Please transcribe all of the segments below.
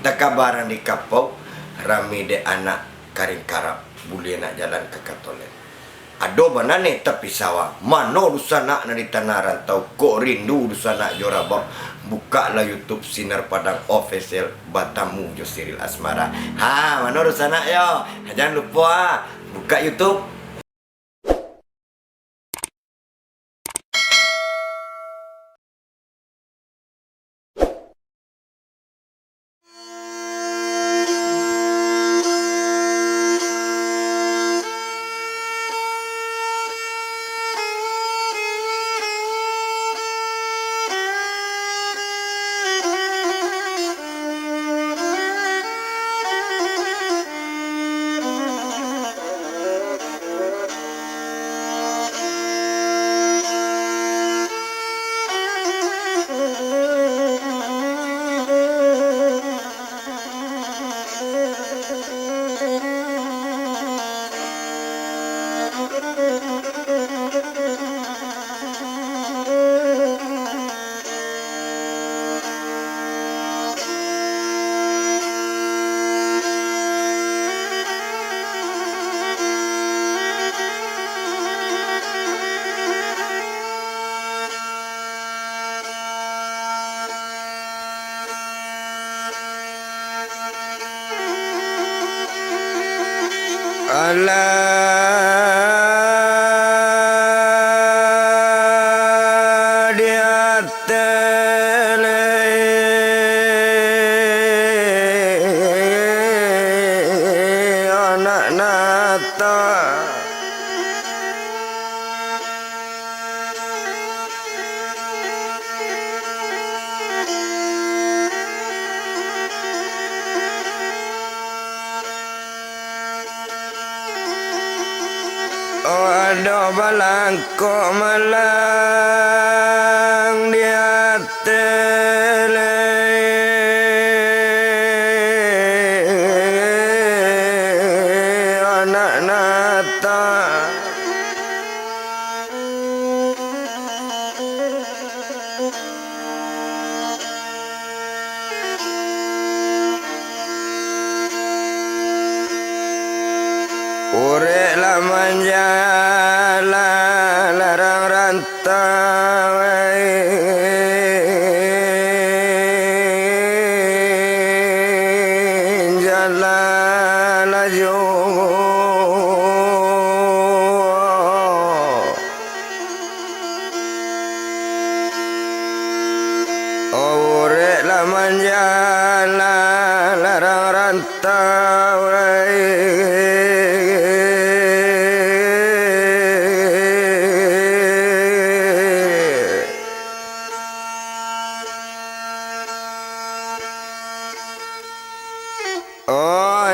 Takabaran di kapau rami de anak karing karap boleh nak jalan ke Katolen. Ado banane tapi sawah mano dusana na di tanah rantau kok rindu dusana jorabak. Buka lah YouTube Sinar Padang Official Batamu Josiril Asmara. Ha, mano dusana yo. Jangan lupa buka YouTube. Allah di atele anak nata ada balangko malang di atele anak nata urek la manjala larang rantau jalan laju urek la manjala larang rantau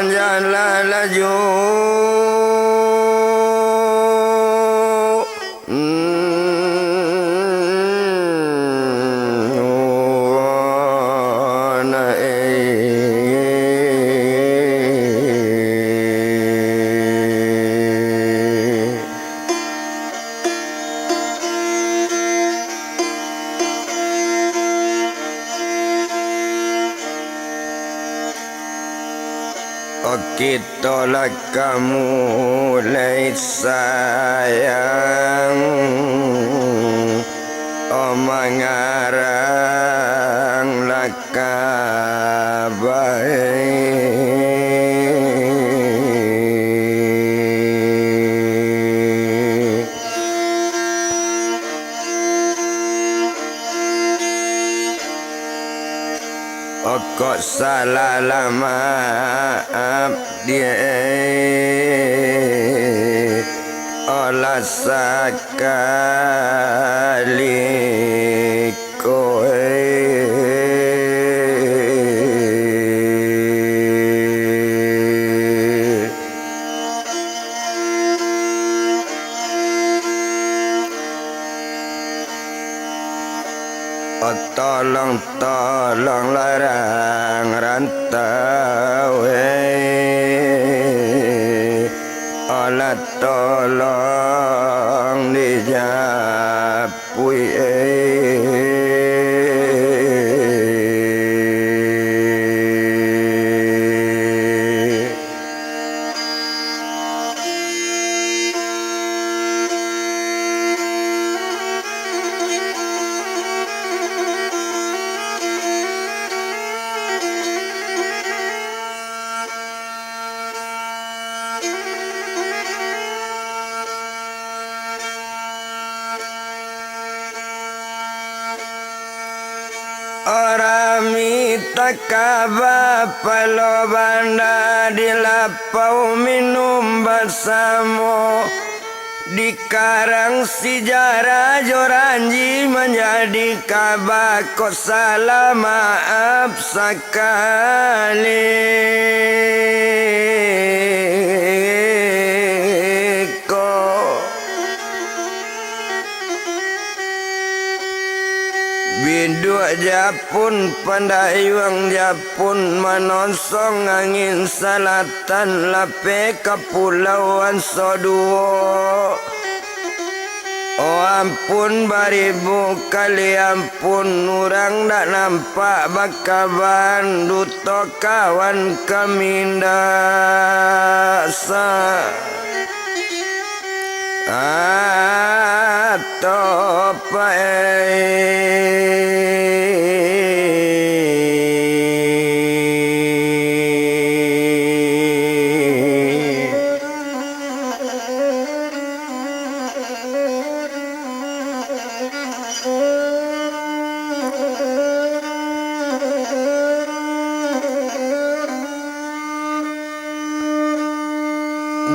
jalan laju kita lah kamu mulai sayang mengarang lah kabar kok salah lama dia olah sekali kowe tolong larang rantau olah tolong dijapui Orami takaba palo banda dilapau minum bersama di karang sejarah Joranji menjadi kabako salah maaf sekali Biduk Japun pandayuang Japun menonsong angin selatan lape kepulauan Soduo. Oh ampun baribu kali ampun orang tak nampak bakaban duto kawan kamindasa. Atau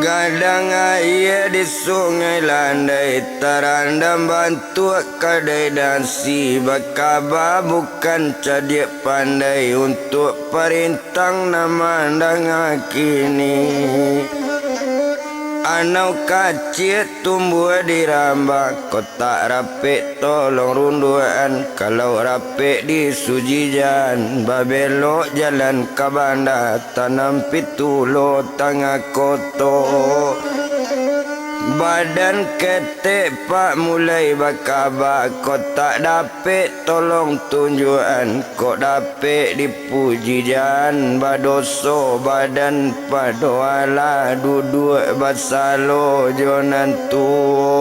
gadang air di sungai landai terandam bantu kadai dan si bakaba bukan cadik pandai untuk perintang nama danga kini anau kacit tumbuh di rambak kotak rapik tolong runduan kalau rapik di sujijan babelok jalan kabanda tanam pitulo tangga koto badan ketek pak mulai bakaba kotak dapik tolong tunjuan kok dapik dipuji jan badoso badan padoala duduk basalo jonan tuan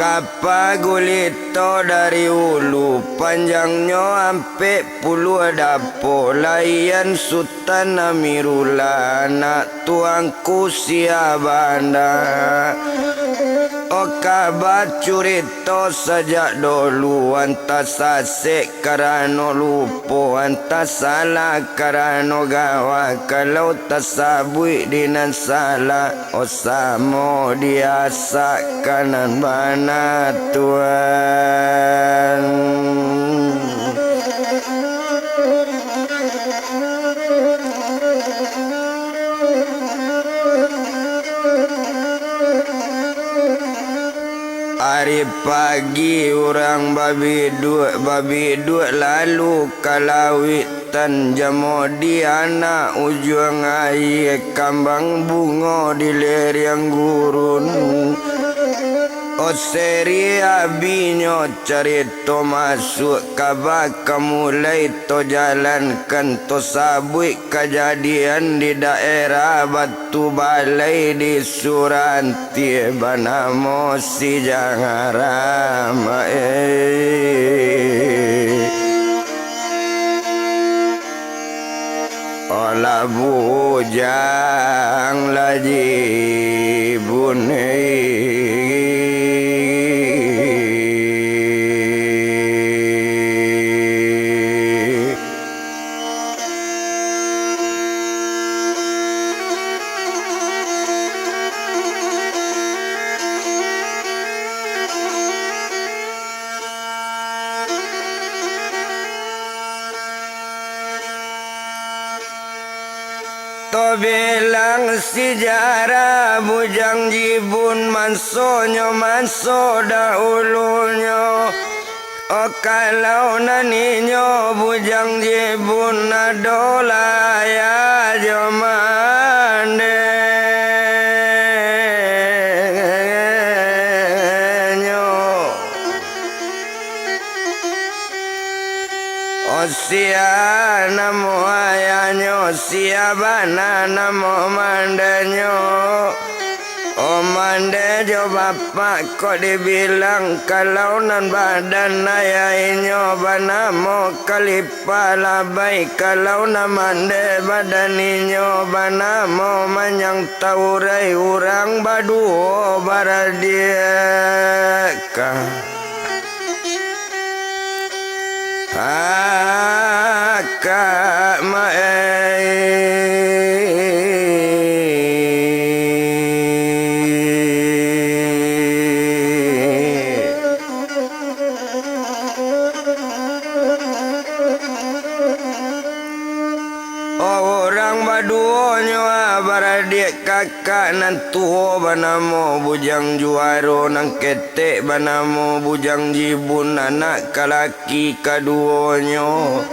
Kapa gulito dari ulu panjangnya ampe puluh dapo layan Sultan Amirullah anak tuangku siabanda. Kabar curito sejak dulu antas asik karano lupo antas salah karano gawa kalau tasabui dinan salah osamo diasa kanan bana Tuhan. Hari pagi orang babi duk lalu kalawitan jamodi anak ujung air kambang bunga di lereng gurun. Oseri abinyo cerita masuk kabaka mulai to jalankan to sabui kejadian di daerah Batu Balai di Suranti Banamo si Jangarama olah bujang laji bunyi to bilang sejarah bujang jibun mansonyo manso dahulunya. Oh kalau naninyo bujang jibun adola ya jomane Sia namo ayanyo sia bana namo mandanyo Om mande jo bapak kok dibilang kalau nan badan ayah nyoba namo kalipa labai kalau namande badan nyoba namo manyang taurai urang baduo baradieka Kak orang baduonyo baradik kakak nan tuho banamo bujang juaro nang ketek banamo bujang jibun anak kalaki kaduonyo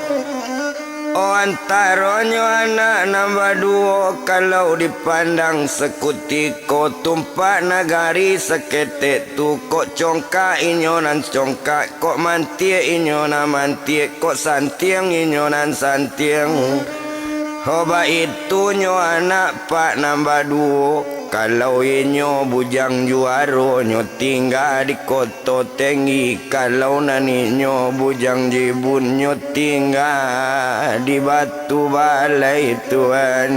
o antaronyo anak nambah duo kalau dipandang sekutiko tumpak nagari seketek tu kok congkak inyo nan congkak kok mantie inyo nan mantie kok santiang inyo nan santiang Hoba itu nyo anak pak nambah duo kalau inyo bujang juaro nyo tinggal di koto tinggi kalau nani nyo bujang jibun nyo tinggal di batu balai tuan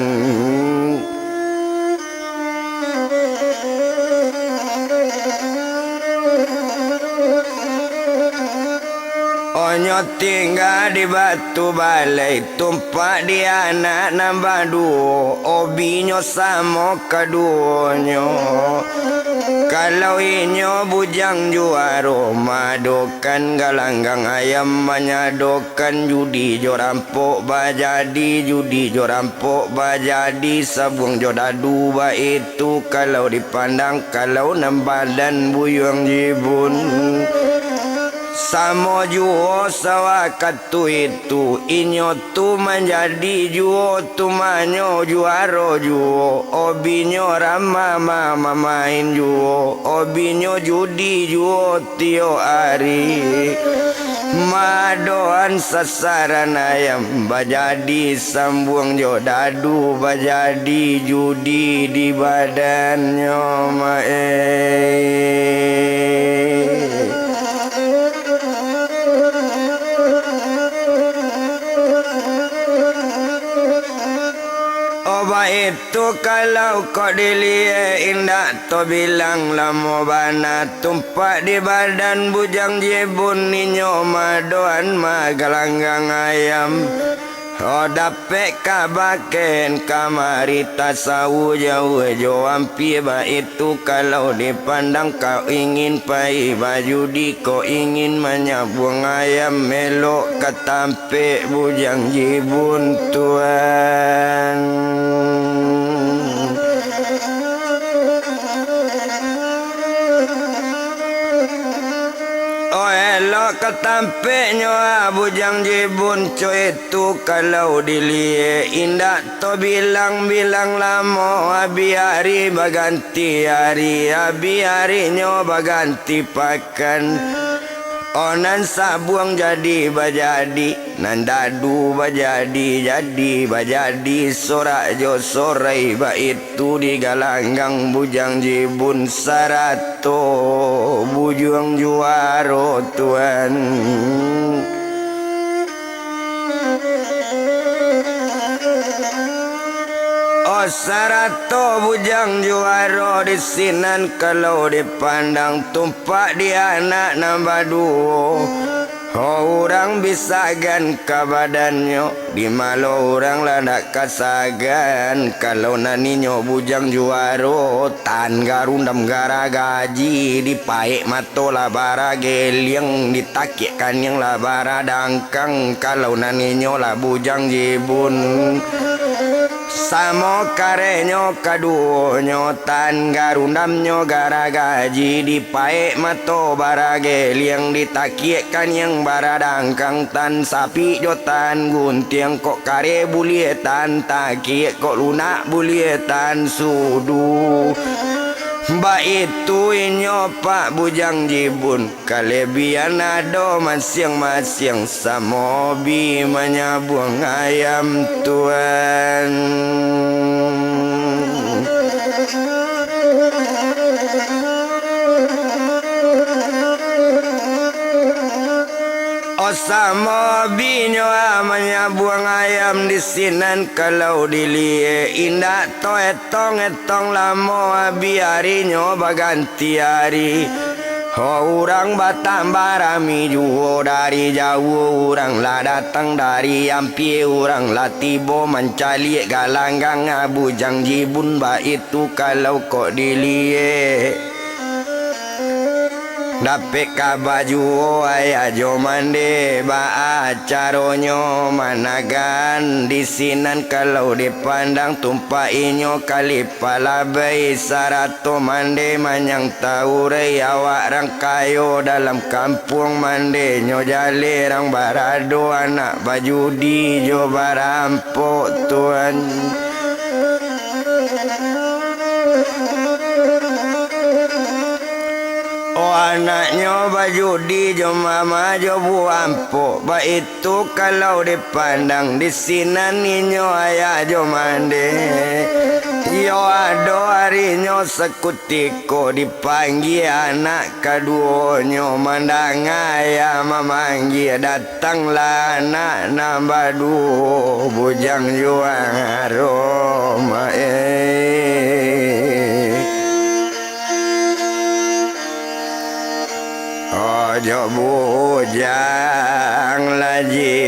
Onyo tinggal di batu balai tumpak di anak nambah duo obinyo samo kaduonyo kalau inyo bujang juaro madokan galanggang ayam manyadokan judi jorampok bajadi judi jorampok bajadi sabung jodadu ba itu kalau dipandang kalau nambadan buyung jibun Samo juo sawakat tu itu inyo tu menjadi juo tu manyo juaro juo obinyo rama mama main juo obinyo judi juo tio ari madoan sasaran ayam bajadi sambung jodadu bajadi judi di badannya Oba itu kalau kau dilihat indah to bilang lamo bana tumpak di badan bujang jibun ninyo madoan magalanggang ayam Oh dapet kabaken kamari tasau jauh jo ampi ba itu kalau dipandang kau ingin pai baju di kau ingin menyabung ayam melok ketampe bujang jibun tuan Elok ketampe nyoa bujang jibun co itu kalau dilihat indah to bilang-bilang lamo biari baganti hari biari nyo baganti pakan Onan sabuang jadi bajadi nan dadu jadi bajadi sorak jo sorai ba itu di galanggang bujang jibun sarato bujang juaro tuan Sarato bujang juaro di sinan kalau dipandang tumpak di anak nambah duo orang bisa gan ke badannya di malo orang ladak kasagan kalau naninyo bujang juaro tan garundam gara gaji dipaek mato labara geliang ditakikkan yang labara dangkang kalau naninyo lah bujang jibun Samo karenyo kaduonyo tan garundamnyo gara gaji dipaek mato barage liang ditakiekan yang baradangkang tan sapi jotan guntiang kok kare bulietan takiek kok lunak bulietan sudu Mbak itu inyo pak bujang jibun kalebian ado masyang-masyang samobi menyabuang ayam tuan sama binyo amanya buang ayam di sinan kalau dilie indah to etong lamo biarinyo baganti hari. Orang Batam barami juo dari jauh, orang lah datang dari Ampi, orang lah tibo mencali galanggang bujang jibun ba itu kalau kok dilie. Dapet ka baju ayah jo mande ba acaronyo managan di sinan kalau dipandang tumpah inyo kali palabai sarato mande manyang tahu rei awak rang kayo dalam kampung mande nyo jale rang barado anak baju di jo barampo tuan. Oh anaknya baju di jo mama jo buampo ba itu kalau dipandang di sinan ninyo ayah jo mande. Yo ado harinya sekutiko dipanggil anak keduanya mandang ayah memanggil datanglah anak nambah dua bujang juang aroma ojo bujang laji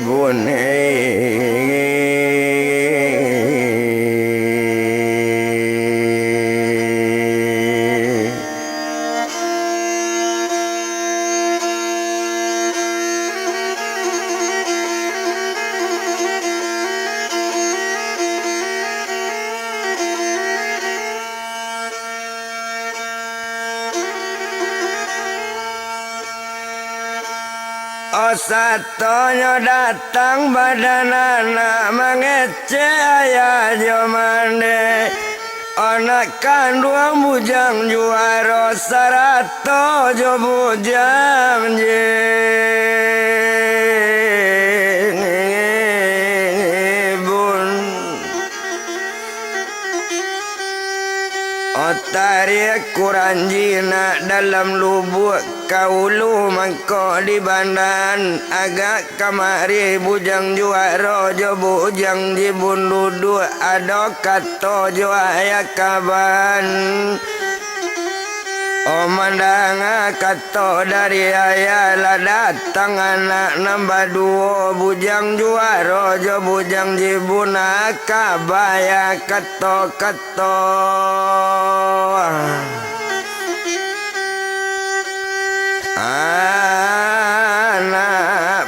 bun oh satunya datang badan anak mengece ayah jomande. Anak kandung bujang juara sarato jo bujang jebun. Otarik kuranjina dalam lubuk kaulu mangko di bandan agak kamari bujang juara jo bujang jibun dudu ado kato jo ayah kaban. Oh mandang kato dari ayah lah datang anak nambah dua bujang juara jo bujang jibun kabaya kato anak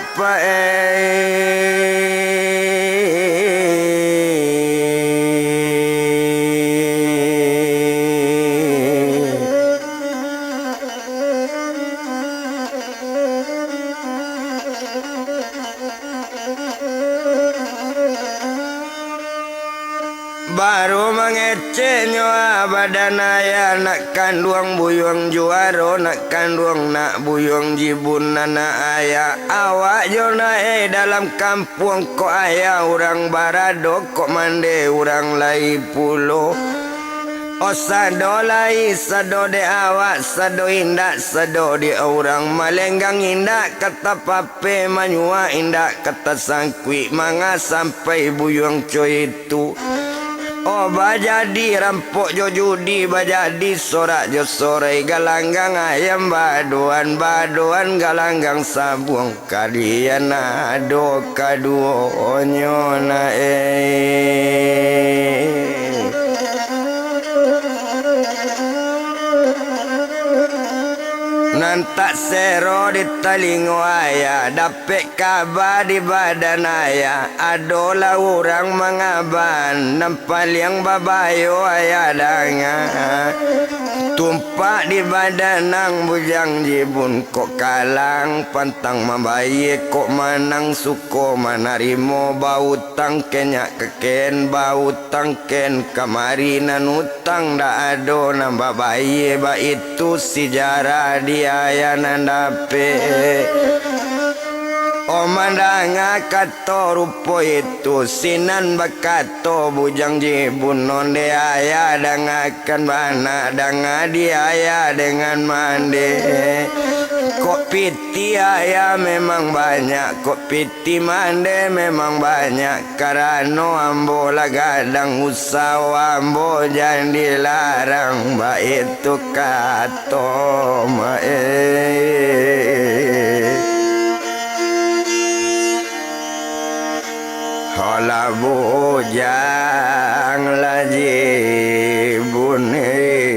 baru mengecehnya badan ayah nak kandung buyung juara nak kandung nak buyung jibun anak ayah awak jona dalam kampung kok ayah orang barado kok mande orang lai pulo. Oh sado lai sado de awak sado indak sado di orang malenggang indak kata pape manyua indak kata sangkui manga sampai buyung coy itu. Oh bajadi rampok jo judi bajadi sorak jo sore galanggang ayam baduan galanggang sabung kalian ado kaduonyo na nantak sero di talingo ayah dapet kabar di badan ayah adolah orang mengaban nampak yang babayo ayah dangan tumpak di badan nang bujang jibun kok kalang pantang membayi kok manang suko manarimo bau tangkenyak keken bau tangken kamarinan utang dah ado nambah bayi ba itu sejarah dia ayah nandape. O mandanga kato rupo itu sinan bakato bujang jibun nonde ayah dangakan bana danga di ayah dengan mande kok piti ayah memang banyak, kok piti mande memang banyak. Karena ambo lah gadang usaha ambo jangan dilarang. Baik itu kata Hola bujang laji bunyi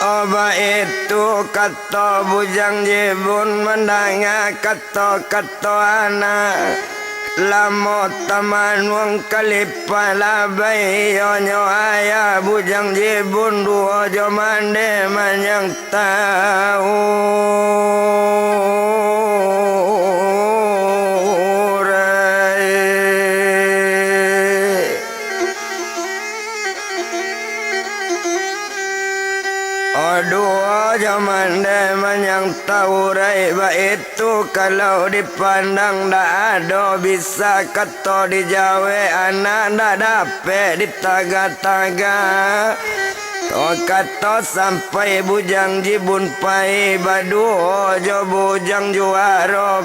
Oba itu kata bujang jibun mendanga kata anak lamo taman wong kalipa labai onyo ayah bujang jibun dua jo mande manyang tahu Dua zaman deman yang tahu raiba itu kalau dipandang dak ada bisa kata dijawe anak dak dapet di taga-taga. Oh kata sampai bujang jibun pai badu jo bujang juara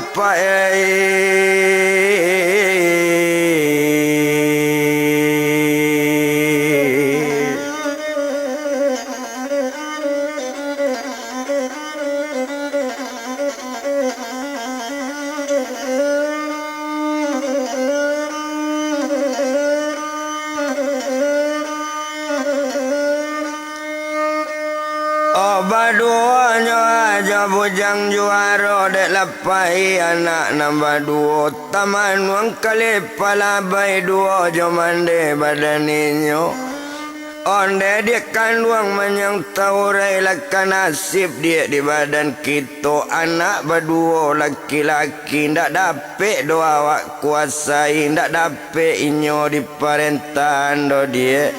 Baduanya aja bujang juara dek lapai anak nambah dua taman wang kali palabai dua jomande badaninyo onde dia kandung menyang taurai laka nasib dia di badan kita anak berdua laki-laki ndak dapet doa awak kuasai ndak dapet inyo di parentan do dia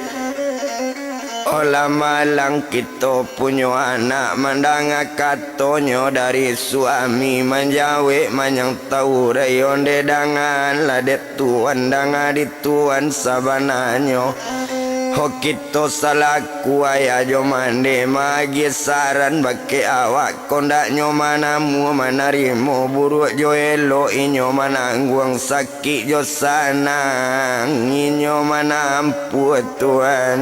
Olah malang kita punya anak mandanga katonyo dari suami manjawe manyang tahu rayon de dangan ladet tuan danga di tuan sabananyo ho kita salaku ayah jo mande magi saran bake awak kondaknyo manamu manarimo buruk jo elo inyo manangguang sakit jo sanang inyo manampu tuan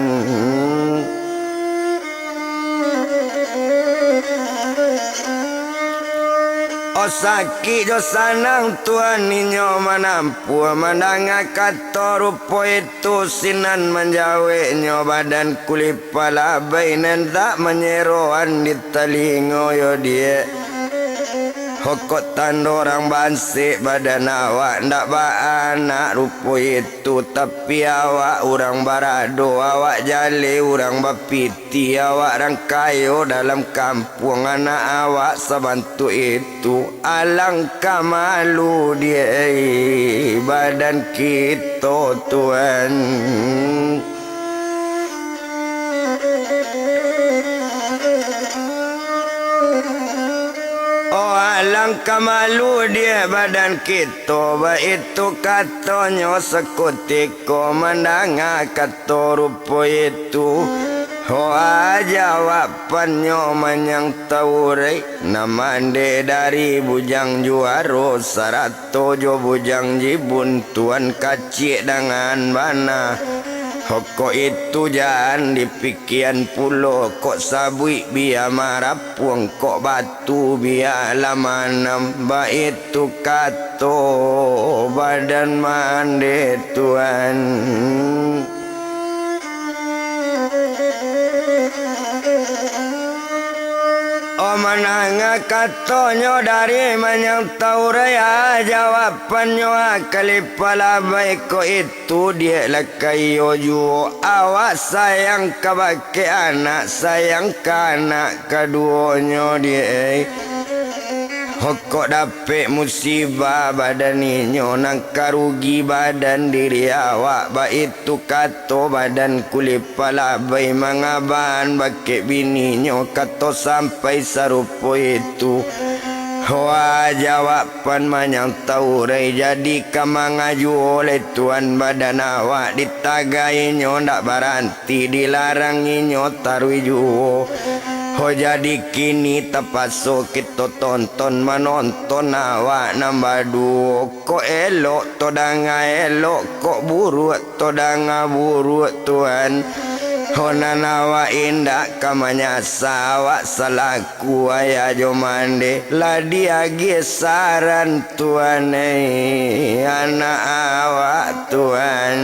O sakit jo sanang tuan ninyo manampu mandanga kata rupo itu sinan menjawe nyo badan kulit pala bainan tak menyeroan di telingo yo dia hokot tanda orang bansik badan awak ndak ba anak rupo itu tapi awak orang barado awak jale orang bapiti awak rangkayo dalam kampung anak awak sebantu itu alangkah malu dia badan kita tuan alangkah malu dia badan kita itu katanya sekutiko mendanga kata rupo itu hoa jawabannya manyang taurai namande dari bujang juaro sarato jo bujang jibun tuan kacik dengan bana Hoko itu jangan dipikian pulo kok sabui biar marapuang kok batu biar lamanam ba itu kato badan mande tuan O mana Katonyo dari manyang tau raya jawabannya kali pala baik ko itu dia lah kayo ju awak sayang kabake anak sayang kanak keduanya dia Hokok dapet musibah badan ninyo nang karugi badan diri awak ba itu kato badan kulit pala bay mangaban bake bininyo kato sampai sarupo itu Wah jawapan manyang tau ray jadi kamangaju oleh tuan badan awak ditagainyo ndak baranti dilaranginyo tarui juo Oh jadi kini terpaksa kita tonton menonton awak nambah dua Kok elok to danga elok kok buruk to danga buruk tuan Honan awak indah kamanya sawak salaku ayah jomande Ladi agi saran tuan anak awak tuan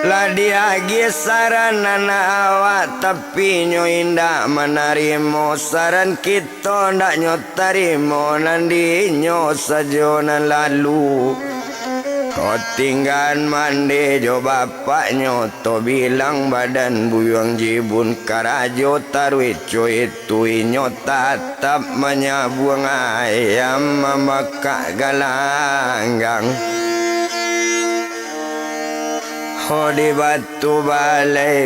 Ladi agi saran anak awak tapi nyo indah menarimo saran kita ndak nyo tarimo nandi nyo sajo nan lalu Kau tinggal mandi jo bapaknya to bilang badan buyang jibun karajo tarwit cuy itu inyo tatap menyabuang ayam memaka galanggang Oh di batu balai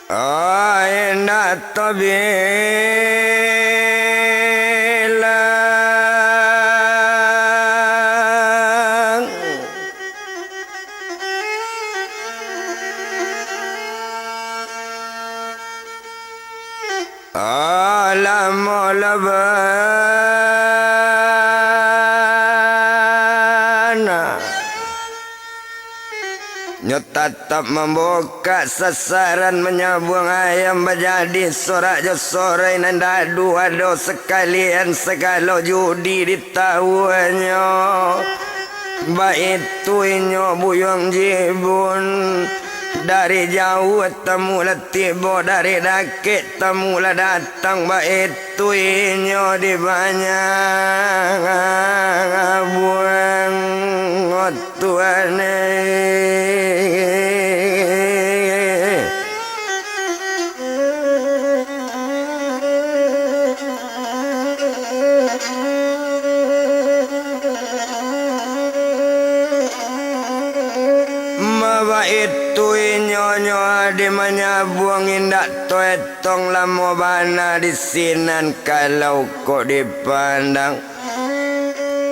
Aina tabilang Alam labana Nyo tatap membuka sasaran menyabuang ayam menjadi sorak jo sore nan dadu ado sekalian segala judi ditahuannya ba itu inyo buyang jibun dari jauh temu tiba dari dakit temu datang ba itu inyo di banyak buang Tuhan itu nyonyo di menyabuang indak to etong lamo bana di sinan kalau kok dipandang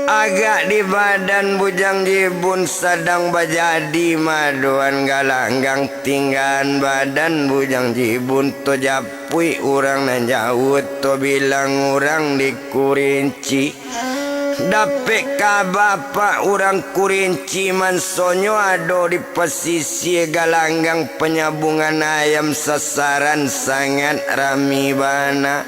agak di badan bujang jibun sedang bajadi maduan galanggang tinggan badan bujang jibun to japui orang nan jauh to bilang orang di kurinci Dapet ka bapak orang kurinci mansonyo ado di pesisi galanggang penyabungan ayam sasaran sangat rami bana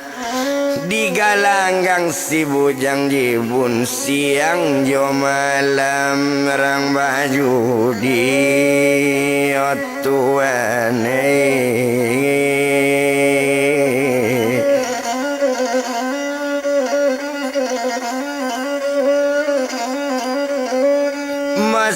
di galanggang si bujang jibun siang jo malam rang baju di otuan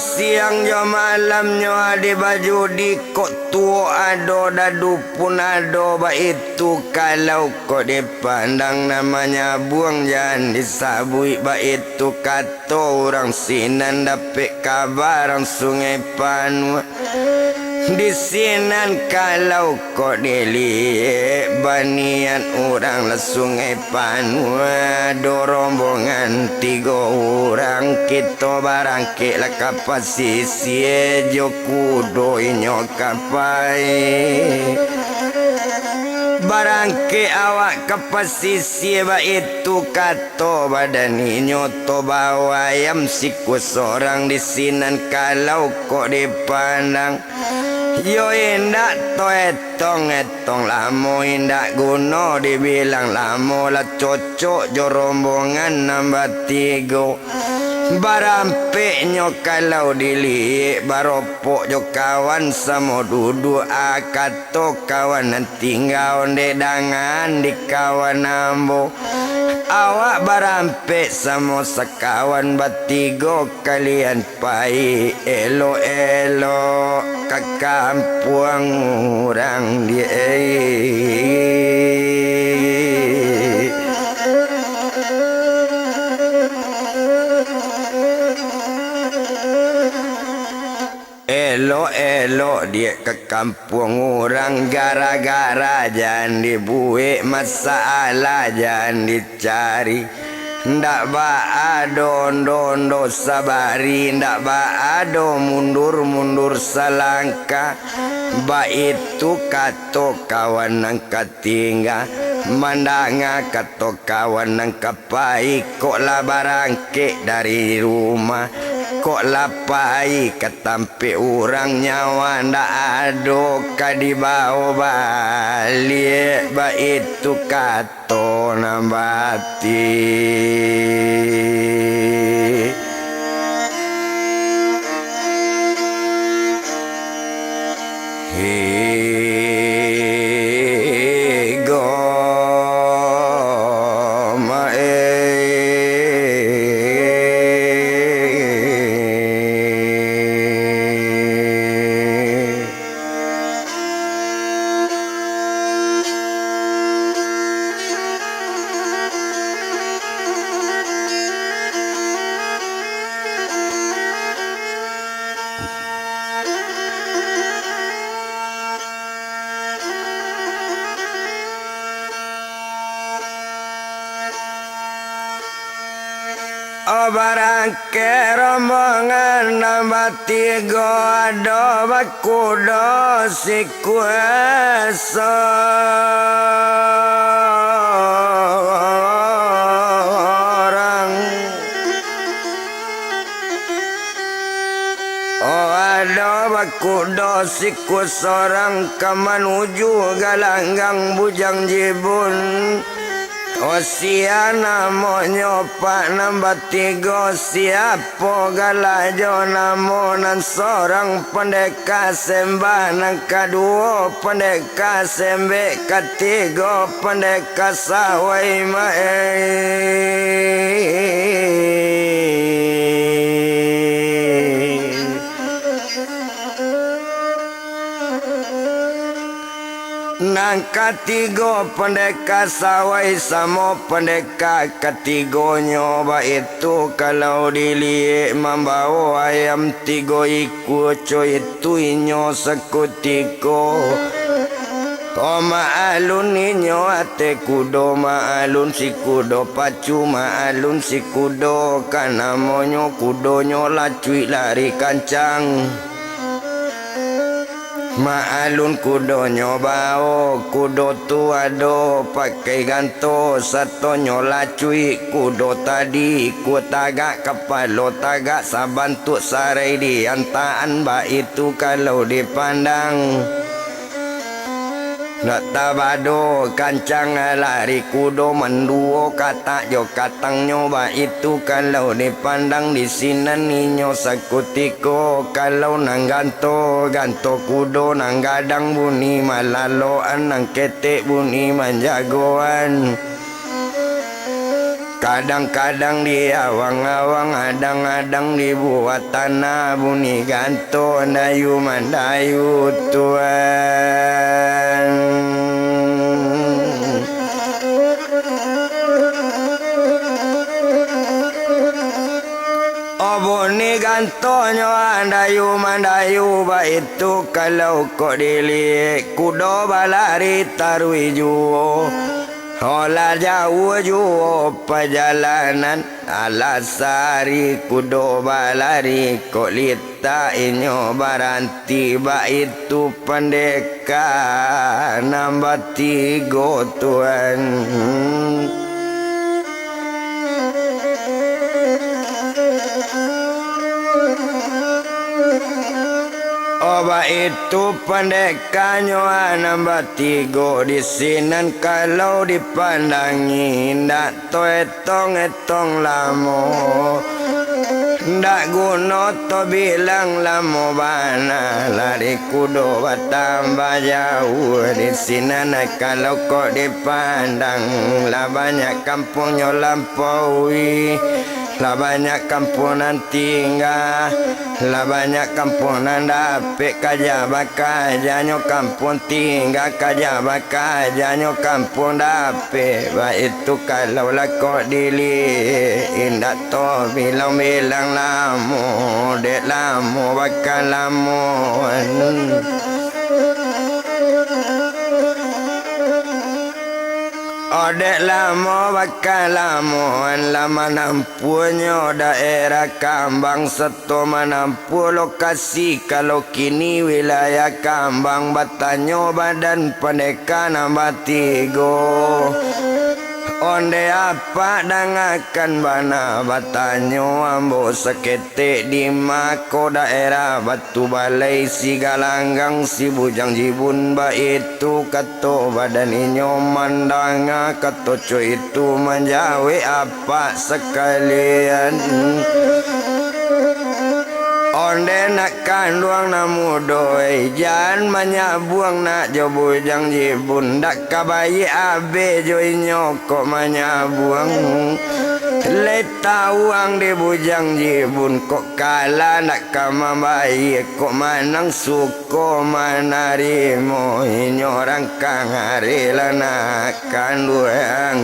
siang jo malamnya ada baju di kok tua ado dadu pun ado ba itu kalau kok dipandang namanya buang jangan disabui ba itu kata orang sinan dapet kabar orang sungai Panua Di sinan kalau kau dilihat banian orang la sungai Panua do rombongan 3 orang kita barangke la kapasisi jo kudo inyo kapai barangke awak kapasisi ba itu kato badan inyo to bawa ayam siku seorang di sinan kalau kok dipandang yo indak to etong lamo indak guna dibilang lamo la cocok jo rombongan nambah 3 barampe nyo kalau dilihat baropok jo kawan sama duduk akato kawan tinggal de dangan di kawan ambo awak barampe sama sekawan batigo kalian pai elo ke kampung orang dia Elo dia ke kampung orang gara-gara jangan dibuik masalah jangan dicari ndak ba dondo sabari ndak ba mundur salangka ba itu kato kawan nang katingga mandanga kato kawan nang kapai kok la barangke dari rumah kok lapai ketampe orang nyawa ndak ado kadibao balik ba itu kato nambati barangke rombongan nambah 3 ado bakudo si kuasa orang ado bakudo si kuasa orang kamanuju galanggang bujang jibun Osia namo nyopak nambah 3 siapa galajo namo nan seorang pendekar sembah nang kedua pendekar sembe ketiga pendekar sawai nang ketiga pendekar sawai sama pendekar ketigonya ba itu kalau dilihat membawa ayam 3 ikut coy itu inyo sekutiko maalun inyo ate kudo maalun si kudo pacu maalun si kudo kan namonyo kudonyo lacui lari kancang maalun kudo nyobao kudo tuado pakai ganto satu nyolacui kudo tadi ku tagak kepalo tagak sabantuk sarai di antaan ba itu kalau dipandang nak tabado kancang lari kudo menduo kata jo katang nyoba itu kalau dipandang di sini ninyo sakutiko kalau nang ganto kudo nang gadang bunyi malaloan nang ketek bunyi manjagoan kadang-kadang di awang-awang adang-adang dibuat tanah bunyi ganto dayu mandayu tuan bunyi ganto mantonyo andayu mandayu ba itu kalau kok dilihat kudo balari tarui juo olah jauh juo perjalanan alasari kudo balari kok lita inyo baranti ba itu pendekar nambah 3 Tuhan. Oba itu pendekanyo nambah 3 di sinan kalau dipandangi ndak to etong lamo ndak guna to bilang lamo bana lari kudo tambah jauh di sinan kalau kok dipandang lah banyak kampungnya lampaui lah banyak kampunan tinggal lah banyak kampunan dapet kaja bakajanyo kampung tinggal kaja bakajanyo kampung dapet ba itu kalau lah kok dili indak to bilang lamo dek lamo bakal lamo Odek lama bakal lamuan lama nampunya daerah Kambang Seto menampu lokasi kalau kini wilayah Kambang Batanyo badan pendekan nambah 3 Onde apa dangakan bana Batanyo ambo seketik di mako daerah Batu Balai si Galanggang si Bujang Jibun ba itu kato badan inyo mandanga kato cuy itu menjawe apa sekalian Onde nak kanduang namu doi jan manyabuang nak jo Bujang Jibun dak kabayi abe joi nyokok manyabuang letawang di Bujang Jibun kok kala nak kamabayi kok manang suko manarimo inyo rangkang hari lanak kanduang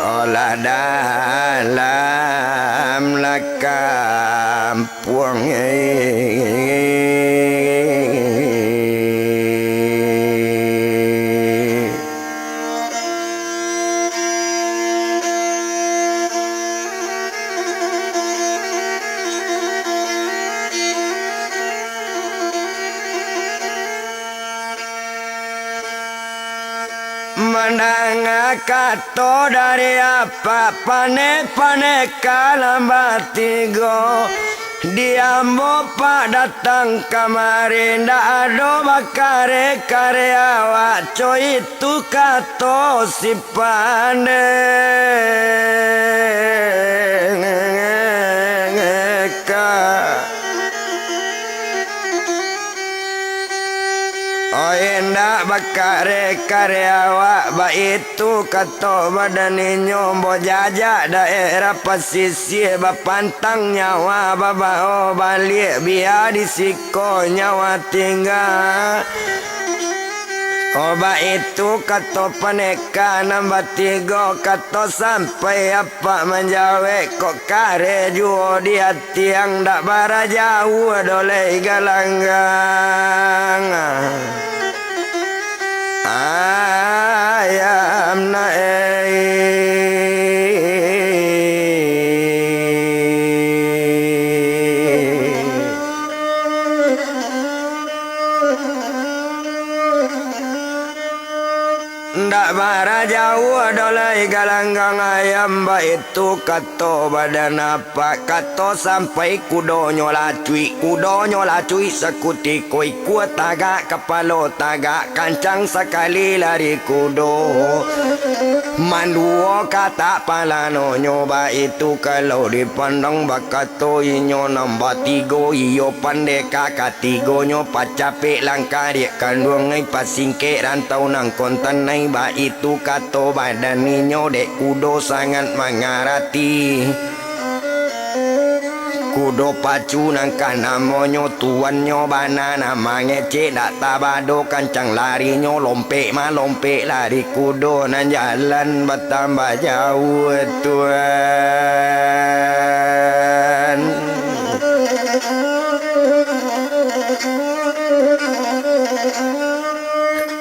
olah dalam lah kampung Mandang kato dari apa pane kalamba 3 Diambo pak datang kemarin ndak ada bakare karyawan coy itu kato si pane Endak bakare karyawa ba itu kato badani nyombo jajak daerah pesisir ba pantang nyawa bawa balik biar disiko nyawa tinggal Oba itu kato peneka nambah 3 kato sampai apa menjawe kok kare juo di hati yang dak bara jauh dolai galanggang ayam ndak bara jauh dolai galanggang ayam ba itu kato badan apa kato sampai kudo nyola cuy sekuti koi kuat tagak kepala tagak kancang sekali lari kudo manduo kata palano nyoba itu kalau dipandang bakato inyo nambah 3 iyo pandeka katigonyo pacape langkah dia kandung ngai pasingke rantau nang kontan nai ba itu kato badan ninyo dek kudo sangat mengarati kudo pacu nangka namonyo tuannya banana mangece dak tabado kancang larinyo lompe lari kudo nan jalan bertambah jauh tuan.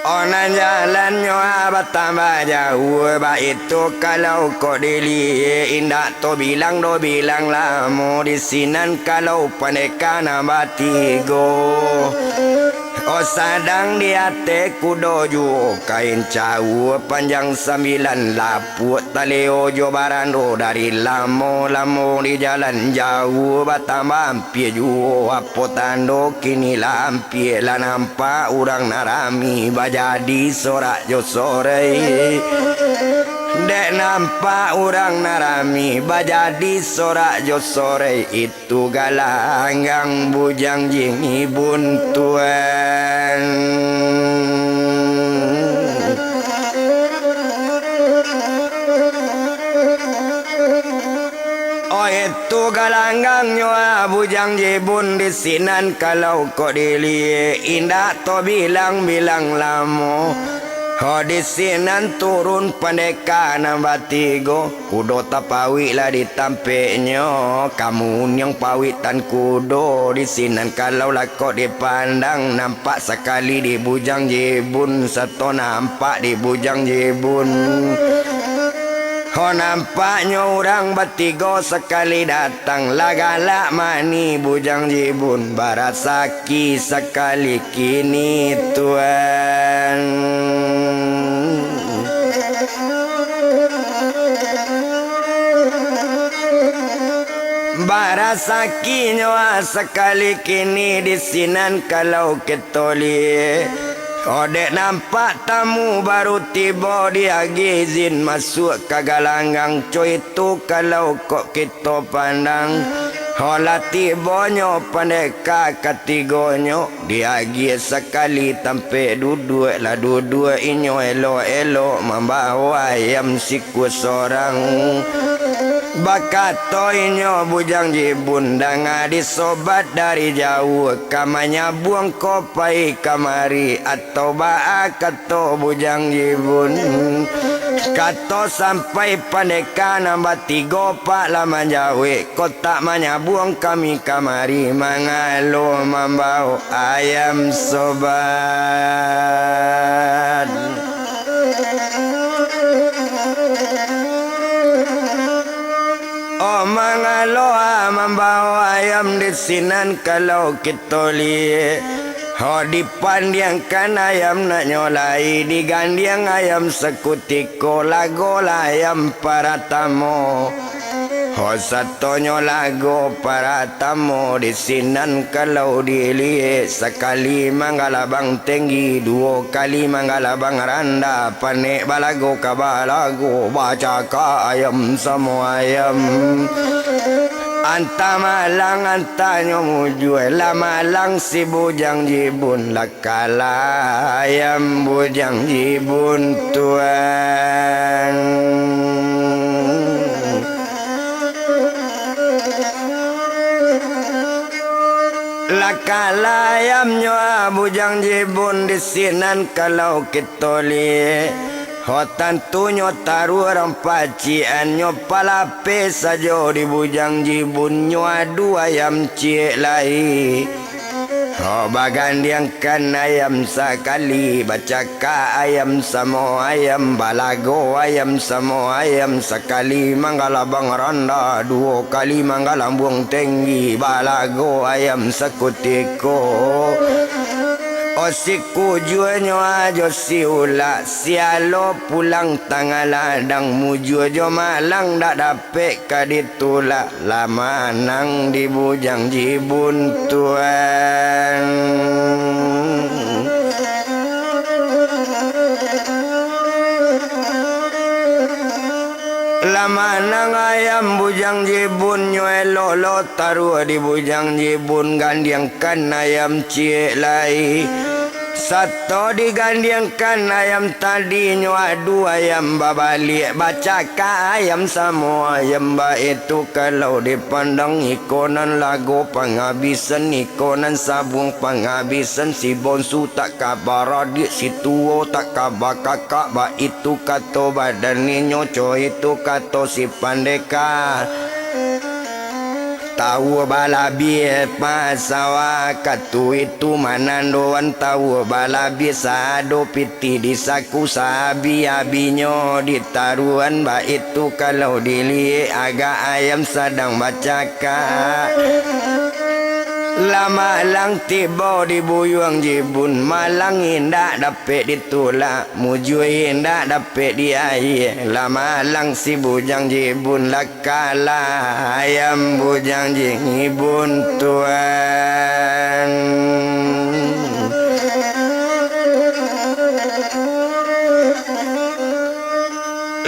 Onan jalannya bertambah jauh. Baik itu kalau kau dilihat indah to bilang lama di sinan kalau paneka nambah tigo. Oh sadang di hati kudo ju kain cau panjang 9 laput tali ojo barando dari lamo di jalan jauh bertambah hampir ju apa tando kini lampir lah nampak orang narami bajadi sorak jo sore. Dek nampak orang narami bajadi sorak jo sore itu galanggang bujang jing ibun tuan. Oh itu galanggang nyoa bujang jibun di sinan kalau kau dilihat indah to bilang lamo. Oh di sinan turun pandeka nambah tigo. Kudo tapawi lah ditampeknya. Kamu yang pawitan kudo di sinan kalau lah kau dipandang nampak sekali di bujang jibun. Satu nampak di bujang jibun. Oh nampaknya orang bertiga sekali datang lagalak mani bujang jibun barasaki sekali kini tuan. Barasaki nyawa sekali kini di sinan kalau ketoli. Oh dek nampak tamu baru tiba dia izin masuk ke galanggang coy itu kalau kok kita pandang. Oh lah tibanya pandeka ketigonyo dia sekali tampe duduk inyo elok membawa ayam siku sorang. Bakato inyo bujang jibun danga disobat dari jauh kamanya buang kopai kamari atau baa kato bujang jibun kato sampai pandeka nambah 3 pak lama jawe kotak manya buang kami kamari mangalo membau ayam sobat. Oh mangaloa membawa ayam di sinan kalau kita lihat. Oh dipandiangkan ayam nak nyolai digandiang ayam sekutiko lago ayam para tamu. Oh satunya lagu para tamu di sinan kalau dilihat sekali manggalabang tinggi 2 kali manggalabang randa panik balago kabalago baca ka ayam semua ayam. Anta malang antanya mujual la malang si bujang jibun lakala ayam bujang jibun tuan. Lakala ayamnya bujang jibun di sinan kalau kita lihat. Oh tentunya taruh orang paciannya palape saja di bujang jibunnya adu ayam cik lai. Oh bagandiangkan ayam sekali bacaka ayam samo ayam balago ayam samo ayam sekali manggalabang randa 2 kali manggalambung tinggi balago ayam sekutiko. Oh si kujuanyo ajo si ula sialo pulang tanggal ladang muju jo malang dak dapet kaditula lama nang di bujang jibun tuan. Lama nang ayam bujang jibun nyoelo lo taruh di bujang jibun gandiangkan ayam cik lai. Satu digandingkan ayam tadinya adu ayam babalik bacaka ayam semua ayam itu kalau dipandang ikonan lagu penghabisan ikonan sabung penghabisan si bonsu tak kabar adik si tuo tak kabar kakak ba itu kato badan nyoco itu kato si pandeka tahu balabi pasawa katu itu manandoan tahu balabi sado piti di saku sabi abinyo ditaruhan ba itu kalau dili agak ayam sedang bacaka lama lang tiba di buyuang jibun malang indah dapet ditolak muju indah dapet di air lama lang si bujang jibun lakala ayam bujang jibun tuan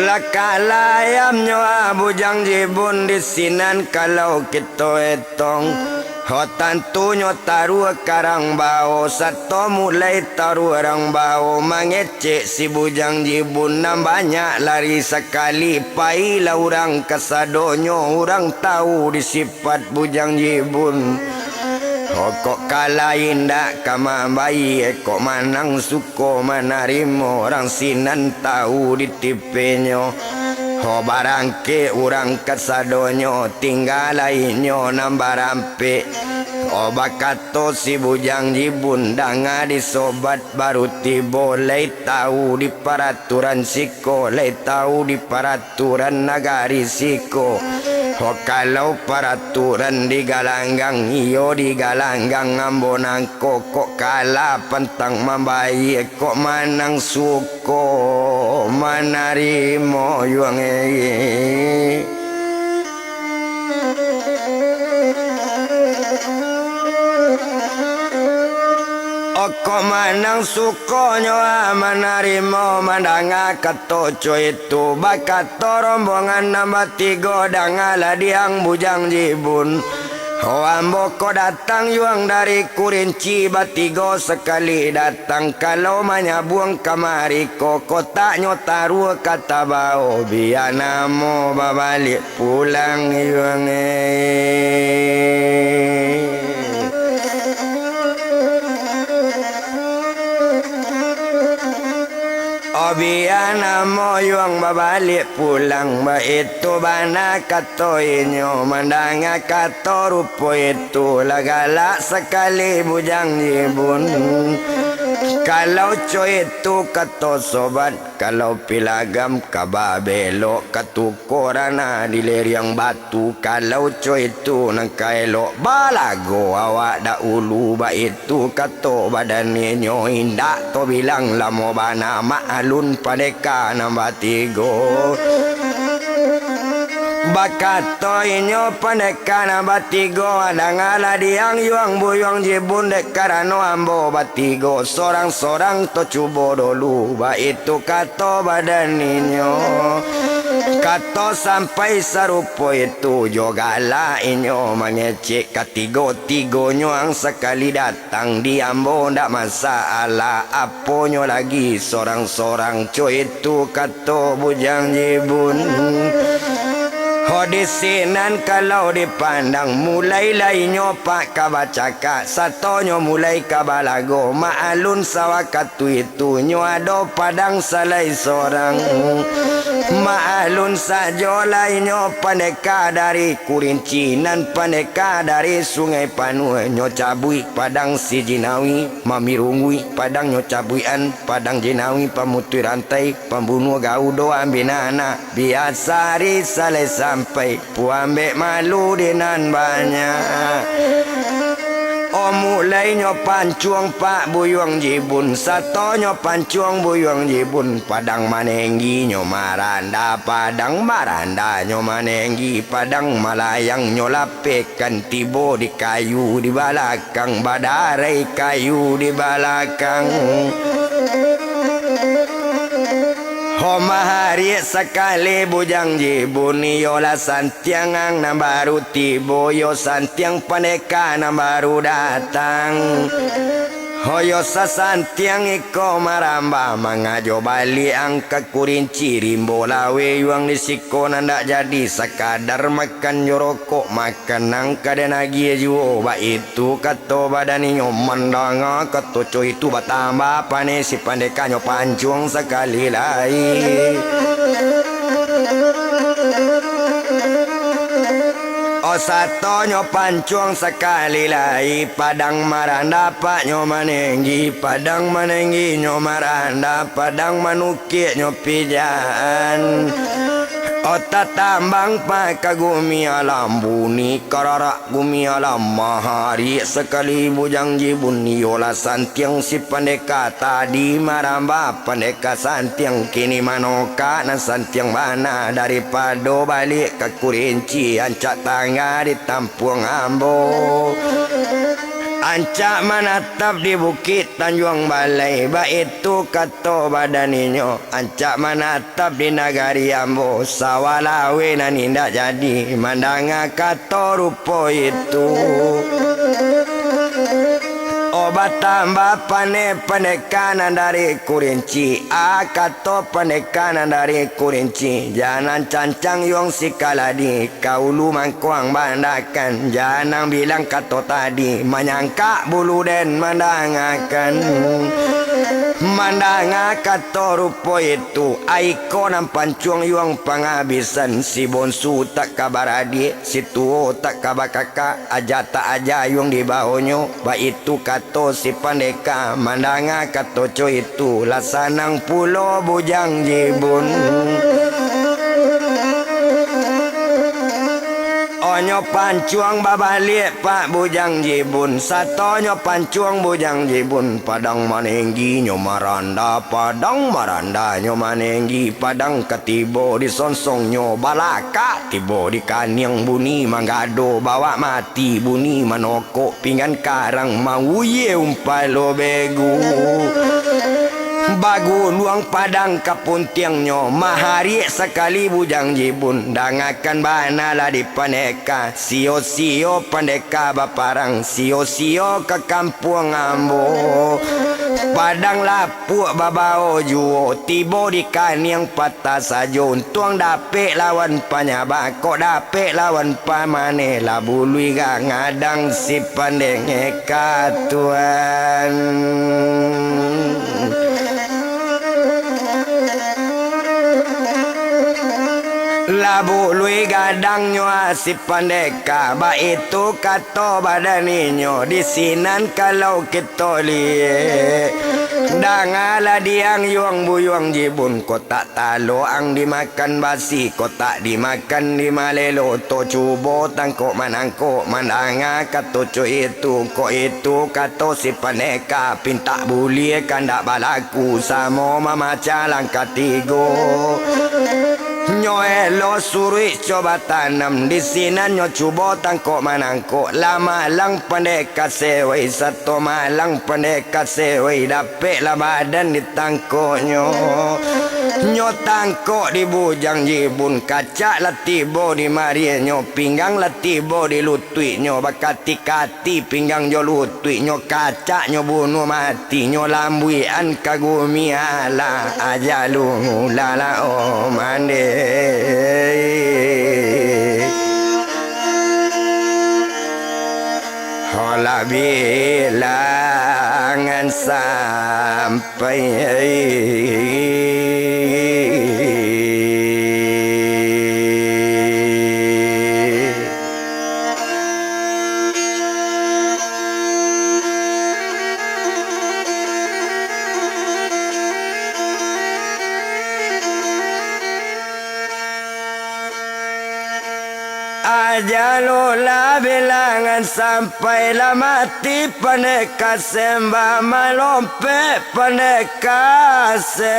lakala ayam nyoa bujang jibun di sinan kalau kita etong Hotantunyo taruh karang bau Sato mulai taruh orang bau Mengecek si bujang jibun banyak lari sekali Pailah orang kesadonyo Orang tahu di sifat bujang jibun kok kalah indak kama bayi kok manang suko manarimo orang sinan tahu di tipenyo barangke orang kesadonyo tinggal lainyo nambah rampe bakato si bujang jibun danga disobat baru tibo lay tahu di peraturan siko lay tahu di peraturan nagari siko kalau peraturan di galanggang iyo di galanggang ngambonang kok kalah pentang mambayi kok manang suko manarimo yuang kok manang sukonyo manarimo mandanga katoco itu bakato rombongan nambah tiga dangala diang bujang jibun ambo ko datang yuang dari Kurinci batigo sekali datang kalau manyabuang kamari ko kotaknya taruh kata bau biar namo babalik pulang yuang biana moyong babalik pulang ba itu bana kato inyo mandanga kato rupo itu lagala sekali bujang jibun kalau coy itu kato sobat kalau pilagam kababelo katukorana di leriang batu kalau coy itu nangkaelo balago awak da ulu ba itu kato badan inyo indak to bilang lamo bana maalun padeka nambah tigo bakato inyo padeka nambah tigo adangala diang yuang buyang jibun dek karano ambo batigo sorang-sorang to cubo dulu ba itu kato badan inyo kato sampai sarupo itu jogala inyo mengecek katigo-tigonyo ang sekali datang di ambo ndak masalah aponyo lagi sorang-sorang coy itu kato bujang jibun Hodisinan kalau dipandang mulai lainyo pak kabacaka satonyo mulai kabalago maalun sawakatu itu nyo ado padang salai sorang maalun sajo lainyo paneka dari Kurinci nan paneka dari Sungai Panu nyo cabui padang si Jinawi mamirungui padang nyo cabuian padang Jinawi pamutui rantai pembunuh gaudo ambinana biasa ri salai sampai puambe malu dinan banyak mulai nyo pancuang pak buyuang jibun satonyo pancuang buyuang jibun padang manenggi nyo maranda padang maranda nyo manenggi padang malayang nyo lapekan tibo di kayu di balakang badarai kayu di balakang Homahari sekali bujang jibun yola santiang na baru tibo yo santiang paneka na baru datang Hoyo sasantiang iko maramba mangajo balik angka kurinci rimbo lawe yuang disiko nanda jadi sakadar makan jorokok makan angka dan agi juo ba itu kato badani nyomandanga kato co itu batamba pane si pandekanyo pancung sekali lai. O sato nyo pancuang sekali lai padang maranda pak nyo manenggi padang manenggi nyo maranda padang manukik nyo pijan. O tatambang pak kagumi alam buni kararak gumi alam mahari sekali bujang jibun yola santiang si pandeka tadi maramba pandeka santiang kini manoka na santiang mana daripada balik ke kurinci ancak tangga di Tampuang Ambo. Ancak menatap di bukit Tanjung Balai ba itu kato badaninyo. Ancak menatap di nagari Ambo sawalawe na ninda jadi mandanga kato rupo itu. Obat tambah penekanan dari kurinci kato penekanan dari kurinci. Jangan cancang yung si kaladi kaulu mangkuang bandakan. Jangan bilang kato tadi menyangka bulu den mandangakan. Mandanga kato rupo itu aiko nam pancuang yung panghabisan. Si bonsu tak kabar adik si tuo tak kabar kakak aja tak aja yung di bawahnya ba itu kato si pandeka mandanga kato co itu lasanang pulo bujang jibun. Onyo pancuang babalik pak bujang jibun satonyo pancuang bujang jibun padang manenggi nyo maranda padang maranda nyo manenggi padang ketibo di sonsong nyo balaka tibo di kaniang buni manggado bawa mati buni manoko pinggan karang mauye umpalo begu. Bagu luang padang kapuntiang nyo mahari sekali bujang jibun dangakan bana di paneka sio-sio pandeka baparang sio-sio ke Kampung Ambo. Padang lapuk babao juo tibo di kaniang patah sajo untuang dapek lawan panyaba kok dapek lawan pamane labului ngadang si pandenge katuan. Labu lui gadang nyo asip pandeka ba itu kato badaninyo di sinan kalau kita liye dangala diang yuang buyuang jibun kotak talo ang dimakan basi kotak dimakan di malelo to cubo tangkok manangkok mandanga kato co itu ko itu kato si pandeka pinta bulie kandak balaku samo mama calang katigo. Nyo elo suri coba tanam di sini nyo cubo tangkok manangkok lama lang pendeka sewai satu malang pendeka sewai dapet lah badan di tangkoknya. Nyo tangkok di bujang jibun kacak lah tibo di maria nyo pinggang lah tibo di lutui nyo bakati-kati pinggang nyo lutui nyo kacak nyo bunuh mati nyo lambuian kagumi ala ajalu lala o mande. Hola bilangan sampai Ajalulah bilangan sampailah mati pendeka sembah malompe pendeka sembe.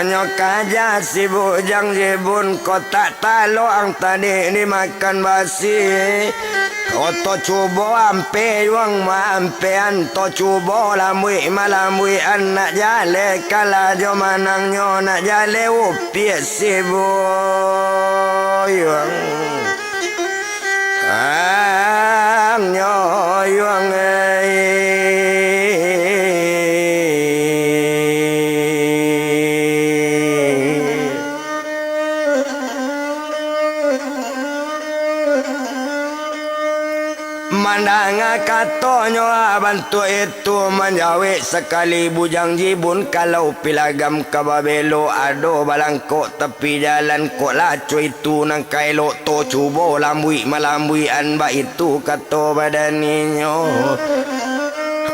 Nyo kaja si bujang jibun kotak taloang tadi dimakan basi. Oto cubo ampe yuang ma ampean to cubo lamui malamui anak jale kala jo manang nyo nak jale upi si yuang nyo yuang Mandanga katonyo bantu itu menjawi sekali bujang jibun kalau pilagam kababelo ado balangko tepi jalan kok lacu itu nang kailo to cubo lambui malambui anba itu kato badaninyo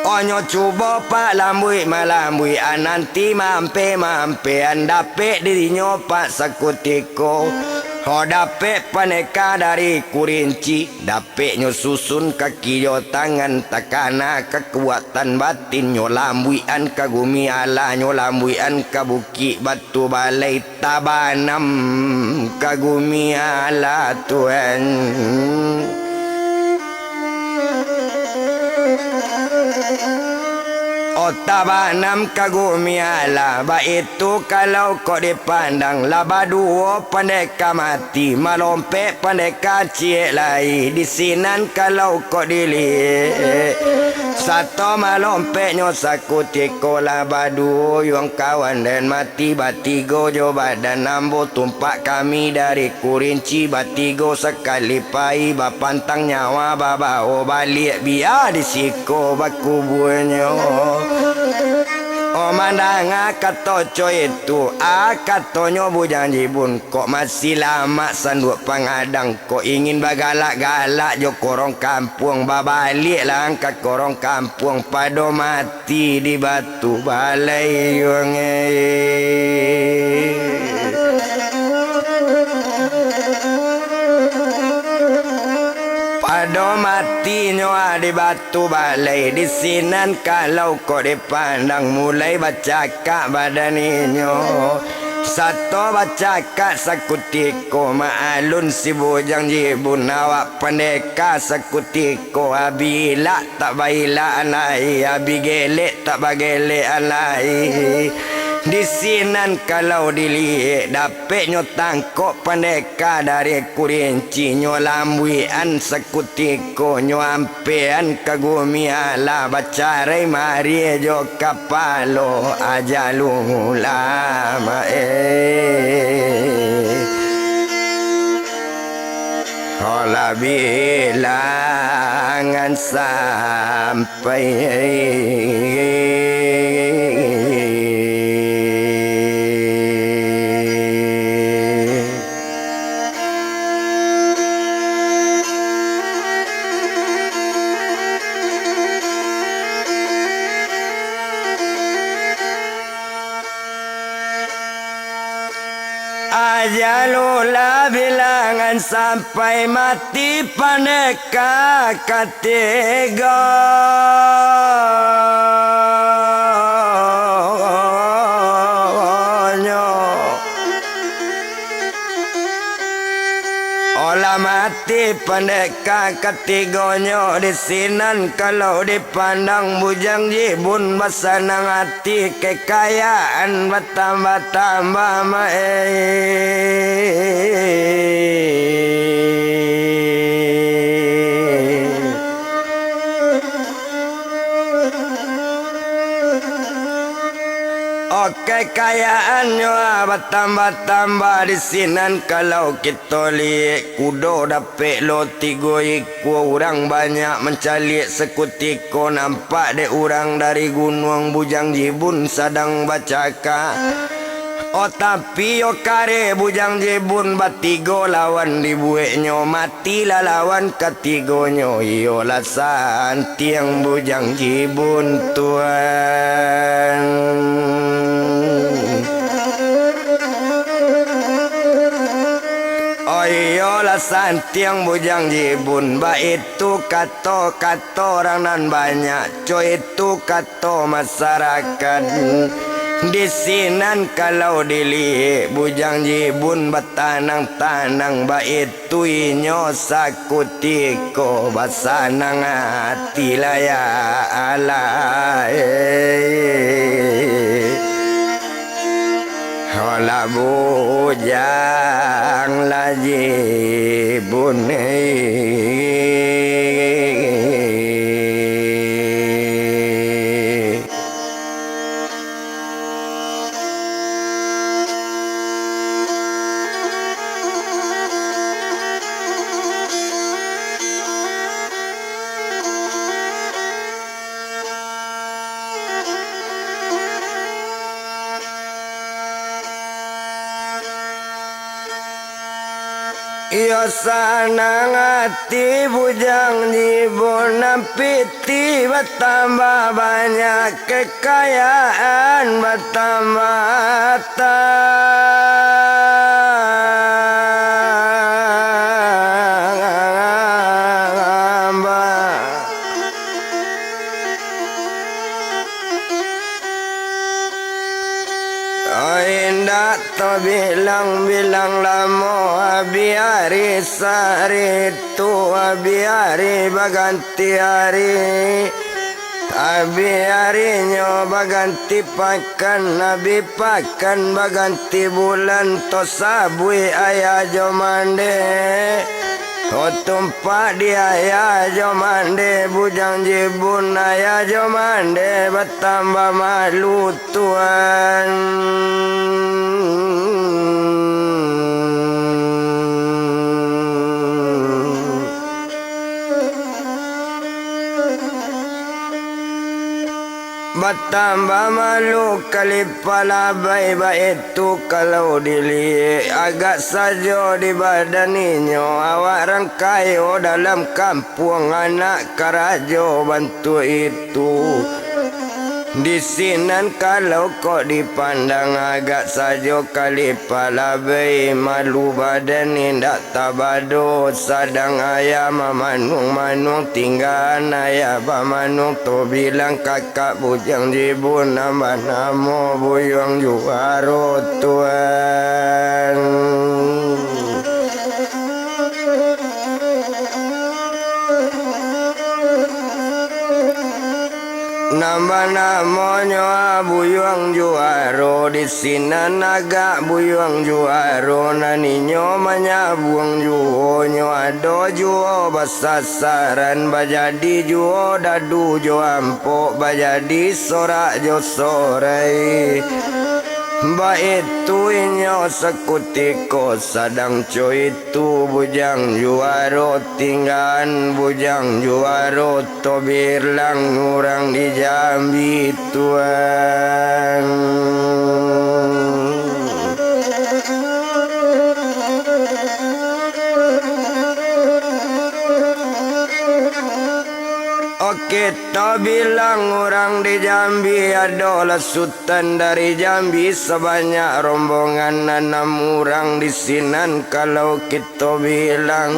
onyo cubo pak lambui malambui ananti mampe andape dirinya pak sakutiko. Ho dapet paneka dari kurinci, dapet nyo susun kaki yo tangan takana kekuatan batin nyo lambuian kagumi ala nyo lambuian kabuki batu balai tabanam kagumi ala Tuhan. Tabanam kagumi ala ba itu kalau kau dipandang laba duo pandeka mati malompe pandeka cie lai di sinan kalau kau dilihat satu malompe nyo sakutiko laba duo yang kawan dan mati batigo jo badan nambo tumpak kami dari kurinci batigo sekali pai bapantang nyawa babao balik biar disiko bakubunya. O mandanga katoco itu katonyo bujang jibun kok masih lama sanduk pangadang kok ingin bagalak-galak jo korong kampung babalik lang ke korong kampung pado mati di batu balai yonge. Pado mati nyoa di batu balai di sinan kalau kau dipandang mulai bacaka badaninyo satu bacaka sakutiko maalun si bujang jibun awak pendeka sakutiko abila tak baila anai abigele tak bagele anai. Di sinan kalau dilihat dapet nyo tangkok pendeka dari kurinci nyo lambuian sekutiko nyo ampean kagumi ala bacarai mari jo kapalo ajalu lama Ola bilangan sampai Ajalula bilangan sampai mati paneka ketiga. Olah mati pendeka ketigonyo di sinan kalau dipandang bujang jibun basanang hati kekayaan bertambah-tambah kekayaannya bertambah-tambah di sinan kalau kita lihat kudo dapet loti goiku orang banyak mencari sekutiko nampak dek orang dari gunung bujang jibun sedang bacaka. Oh tapi yo kare bujang jibun batigo lawan dibueknyo matilah lawan ketigonyo yo lasan tiang bujang jibun Tuhan. Oyolah santiang bujang jibun ba itu kato orang nan banyak co itu kato masyarakat Di sinan kalau dilihat bujang jibun batanang-tanang bait tuinyo sakutiko basanang hati laya alai hola bujang lajibun Iyo sanang hati bujang jibun nampiti bertambah banyak kekayaan bertambah tambah. Oh indah to bilang-bilang lamo biari sari tu biari baganti hari biari nyo baganti pakan nabi pakan baganti bulan to sabui ayah jomande to tumpak di ayah jomande bujang jibun ayah jomande bertambah malu tuan. Bertambah malu kali pala baik-baik tu kalau dilihat agak saja di badaninyo awak rangkayo dalam kampung anak karajo bantu itu. Di sinan kalau kok dipandang agak saja kali pala bayi malu badan indak tabado sadang ayah manung tinggal ayah manung tu bilang kakak bujang jibun nama namo buyang juaro tuan. Nama namanya buyang juaro di sini naga buyang juaro naninyo manyabuang juonyo ado juo basasaran bajadi juo dadu jo ampok bajadi sorak jo sorai. Baik tu inyo sekutiko sadang coy itu bujang juaro tinggal bujang juaro to birlang orang di Jambi tuan. Kita bilang orang di Jambi adalah sultan dari Jambi sebanyak rombongan 6 orang di sinan kalau kita bilang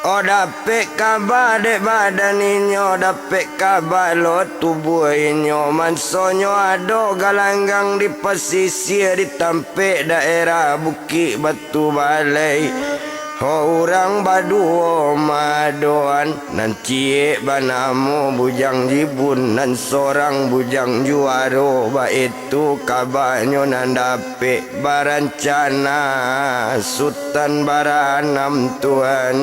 oh dapet kabar dek badan inyo dapet kabar lo tubuh inyo mansonyo ada galanggang di pesisir di tampek daerah Bukit Batu Balai. Orang baduo madoan nan cie banamu bujang jibun nan sorang bujang juaro ba itu kabarnya nan dapet barancana sultan baranam tuan.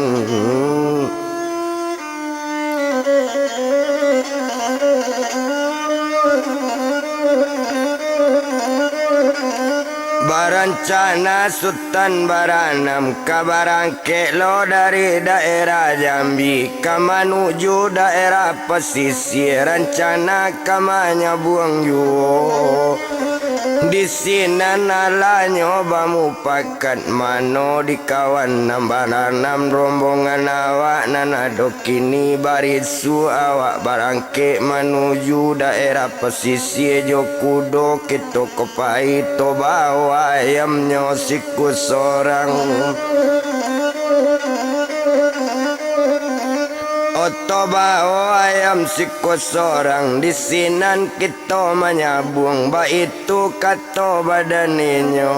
Barancana Sultan Baranam kabarangke lo dari daerah Jambi kamanuju daerah pesisir rancana kamanya buang juo. Di sini nalanyo bamu pakat mano di kawan nambaranam rombongan awak nanado kini barisu awak barangke menuju daerah pesisir Jokudo kita kopai to bawa ayamnya siku sorang. Otoba o ayam siku sorang di sinan kita menyabung ba itu kato badaninyo.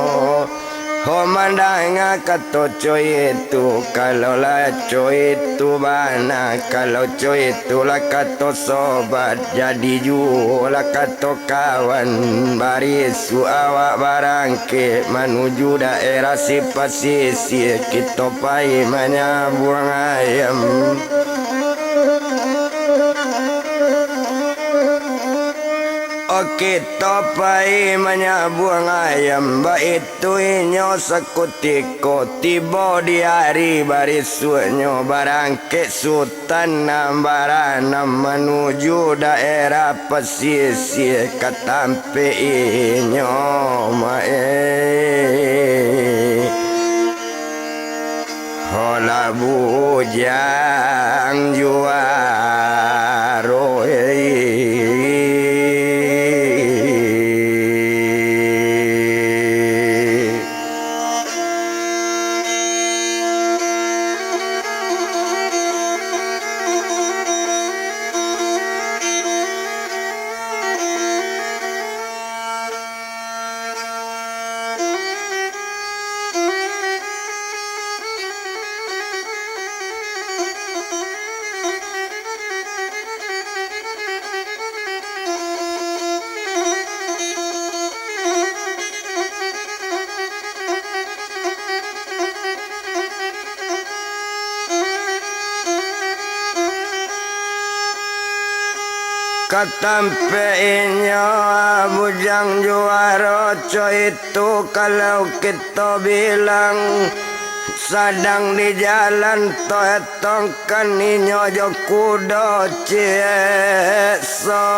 Ho mandanga kato coy itu kalau lah coy itu bana kalau coy itu lah kato sobat jadi jualah kato kawan barisu awak barangke menuju daerah si pasisir kita pai menyabuang ayam. Kita pai menyabuang ayam ba itu inyo sekutiko tiba di hari barisuanyo barangke sultan nambarana menuju daerah pesisir katampe inyo hola bujang juaro Katampeinyo bujang juara itu kalau kita bilang sedang di jalan toetongkan inyo jo kuda cieso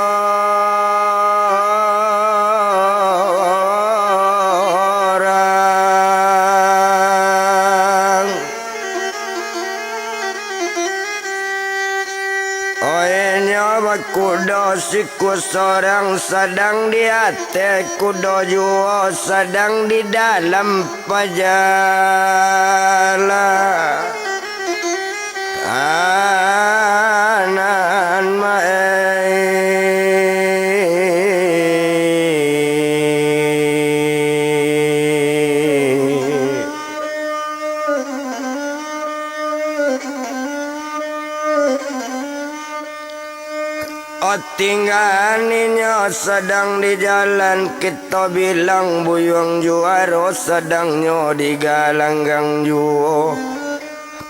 kuda siku sorang sedang di hati kuda jua sedang di dalam pajala anan tinggalinnya sedang di jalan kita bilang buyung juaro sedangnya di galanggang juo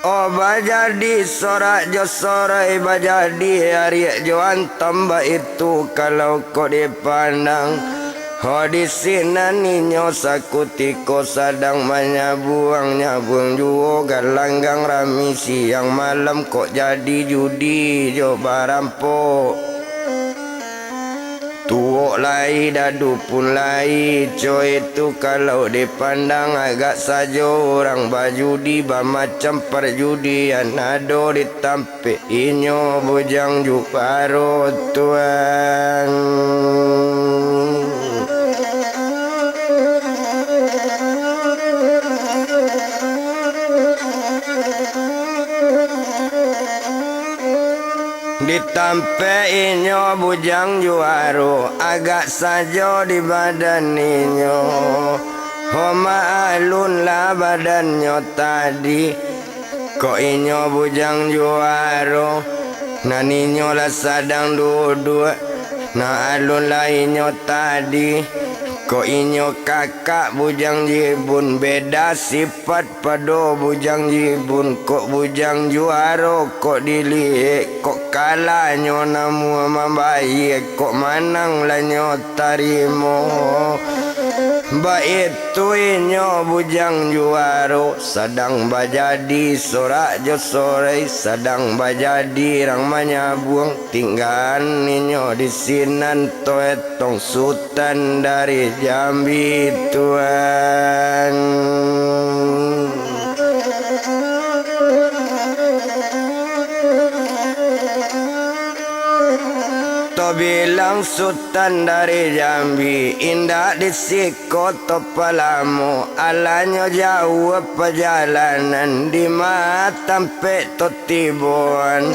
oh bajadi sorak jo sorai bajadi hari jo antamba itu kalau kau dipandang oh di sini ninyo sakutiko sedang menyabuang nyabung juo galanggang rami siang malam kok jadi judi jo barampo tuok lai dadu pun lai coy itu kalau dipandang agak saja orang bajudi macam perjudian ado ditampe inyo bujang juparo tuan ditampeinyo bujang juaro agak saja di badaninyo homa alun lah badannya tadi kok inyo bujang juaro naninyo lah sadang duduk na alun lah inyo tadi kok inyo kakak bujang jibun beda sifat pada bujang jibun kok bujang juaro kok dilihat kok kalahnya namu membaik kok manang lah nyo tarimo ba itu inyo bujang juaro sedang bajadi sorak jo sore sedang bajadi rang manyabuang tinggal inyo di sinan toetong sultan dari Jambi tuan Ho bilang sultan dari Jambi, indah di Sikoto Palamu, alanya jauh perjalanan di Matampe Totiboan.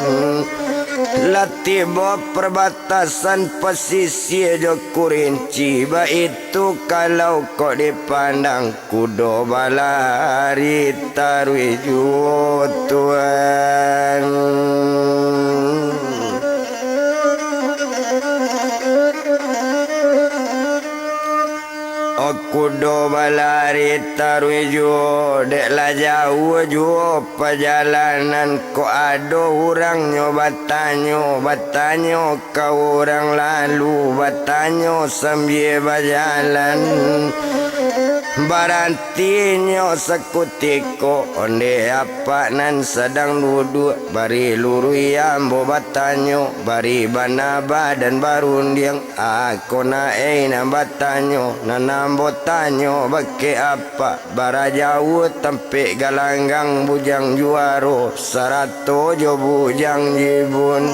Latibo perbatasan pesisir Jokurinci, itu kalau kau dipandang kudo balari tarui Tuhan. Kudo balari tarui dek lah jauh jauh perjalanan ko ado orang nyoba tanyo kau orang lalu batanyo sambil berjalan barantinyo sekutiko onde apa nan sedang duduk bari lurui ambo batanyo bari banaba dan barundiang aku nae na batanyo nanambo tanyo bake apa bara jauh tempe galanggang bujang juaro sarato jo bujang jibun.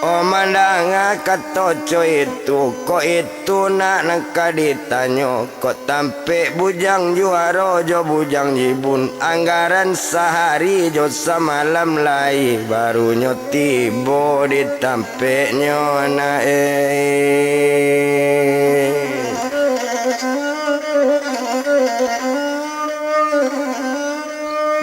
O mandanga katoco itu, kok itu nak nangka ditanyo, kok tampe bujang juaro jo bujang jibun, anggaran sehari jo semalam lai, baru nyo tibo ditampe nyo na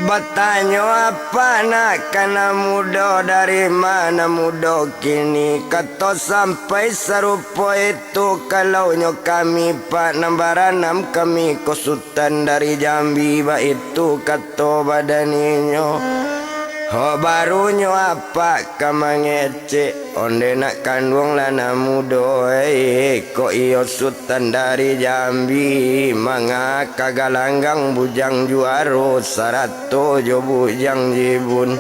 Batanyo apa nak kana muda dari mana muda kini kato sampai serupa itu kalau nyo kami pak nambaran 6 kami kosutan dari Jambi ba itu kato badaninyo. Ho barunya apa kamangece onde nak kandung lana mudo ko iyo sultan dari Jambi manga kagalanggang bujang juaro sarato jo bujang jibun.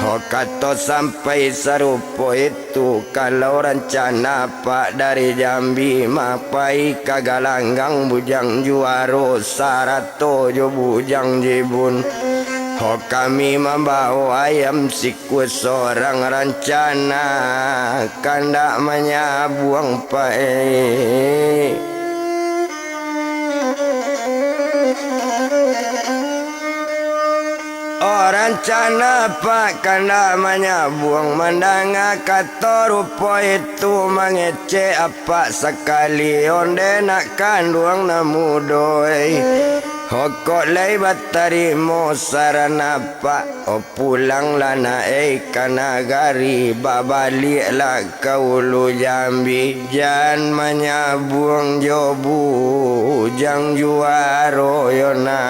Ho kato sampai serupo itu kalau rencana pak dari Jambi mapai kagalanggang bujang juaro sarato jo bujang jibun. Ho kami membawa ayam siku seorang rencana kandak menyabuang pae. Rencana pak kandak menyabuang mandanga kata rupa itu mengece apa sekali onde nak kandung namudoi. Hokok lay batarimo sarana pa o pulang lana kanagari babalik lah kaulu Jambi jan menyabuang jobu jang juaro yona.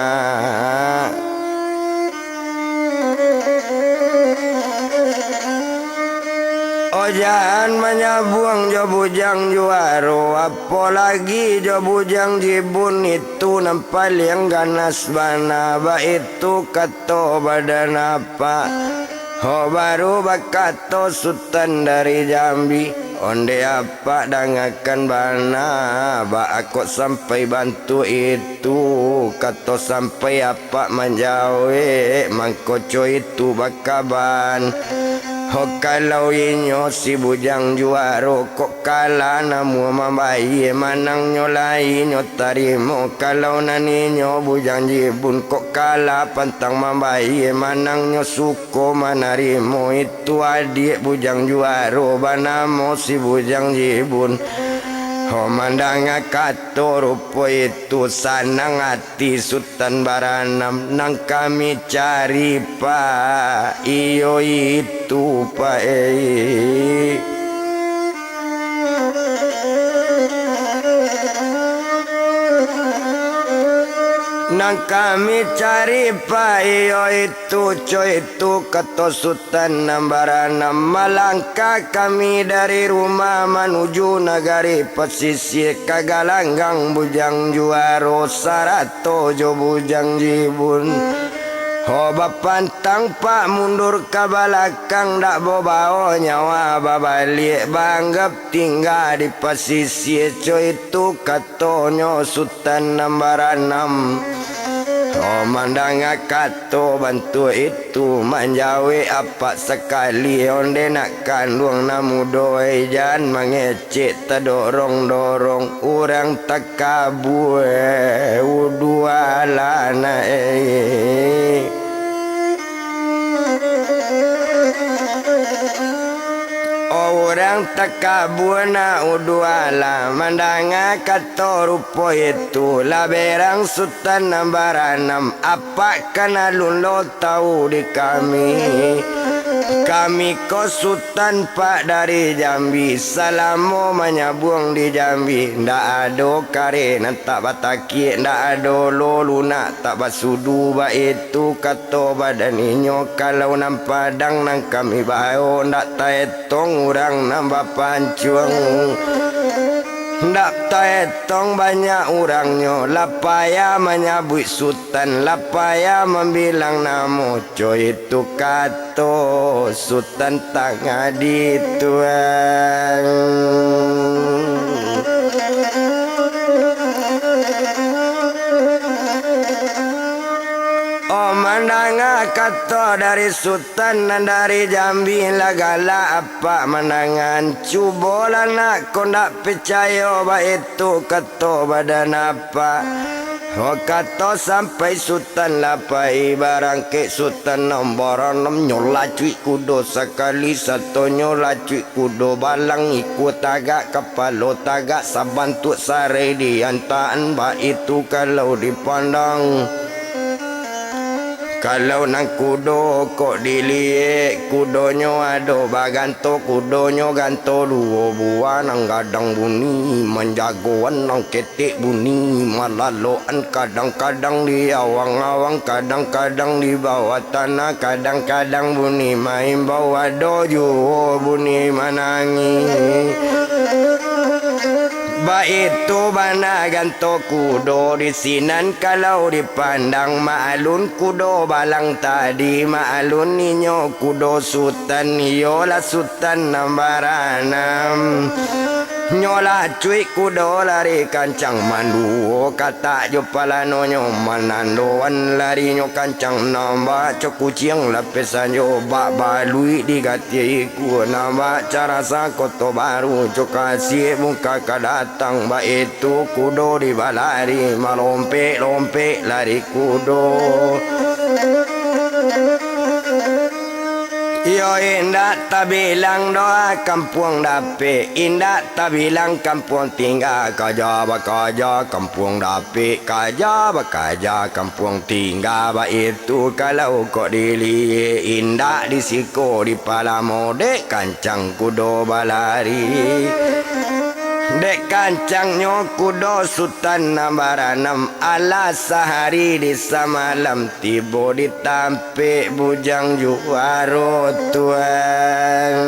Jangan menyabuang jo bujang juaro apalagi jo bujang jibun itu nampak yang ganas bana ba itu kato badan apa ho baru bakato sultan dari Jambi onde apa dangakan bana ba aku sampai bantu itu kato sampai apa menjawe mangkoco itu bakaban. Ho kalau inyo si bujang juaro kok kala namu mambayi manang nyolai nyo tarimo kalau naninyo bujang jibun kok kala pantang mambayi manang nyo suko manarimo itu adik bujang juaro banamo si bujang jibun. Ho mandanga kato rupo itu sanang hati sultan baranam nang kami cari pa iyo itu pa nang kami cari pa iyo itu coy itu kato sultan nambaranam malangkah kami dari rumah menuju nagari pesisir kagalanggang bujang juaro sarato jo bujang jibun. Ho bapantang pak mundur ke belakang dak bawa nyawa babalik banggap tinggal di pesisir coy itu katonyo sultan nambaranam. Oh mandang kato bantu itu manjawi apa sekali onde nak kandung namu doe jan mangecek terdorong-dorong orang takabue udualana Orang takabuna uduala mandanga kato rupo itu laberang sultan nambaranam apa kana lulo tahu di kami ko sultan pak dari Jambi salamo menyabuang di Jambi ndak ado kare tak bataki ndak ado loluna tak basudu ba itu kato badaninyo kalau nam padang nang kami bayo ndak taetong urang nambah pancuang ndak taetong banyak orangnya lapaya menyabui sultan lapaya membilang namo coy itu kato sultan tangga di tuan Oh mandanga kato dari sultan dan dari Jambi lagala apa mandangan cubola nak kau ndak percaya bah itu kato badan apa Oh kato sampai sultan lapai barang ke sultan nombor 6 nyola cuy kudo sekali satu nyola cuy kudo balang ikut tagak kepala tagak sabantu sare diantaan bah itu kalau dipandang Kalau nang kudo kok diliek kudonyo ado baganto kudonyo ganto luo buah nang gadang bunyi menjagoan nang ketik bunyi malaloan kadang-kadang di awang-awang kadang-kadang di bawah tanah kadang-kadang bunyi main bawah dojo bunyi manangi Baik itu bana ganto kudo di sinan kalau dipandang maalun kudo balang tadi maalun ninyo kudo sultan yola sultan nambaranam nyola cuy kudo lari kancang mandu kata jo palano nyo manandoan lari nyo kancang namba cok kucing lapisan jo bak balui digati ku namba cara sakoto baru cok kasih muka kadatang ba itu kudo di balari malompe-lompe lari kudo Yo indah tak bilang doa kampung dape indah tak bilang kampung tinggal kaja bakaja kampung dape kaja bakaja kampung tinggal ba itu kalau kok dili indah di siko di palamo dek kancang kudo balari Dek kancangnya kudo sultan nambaranam ala sehari di samalam tibo ditampik bujang juaro tuan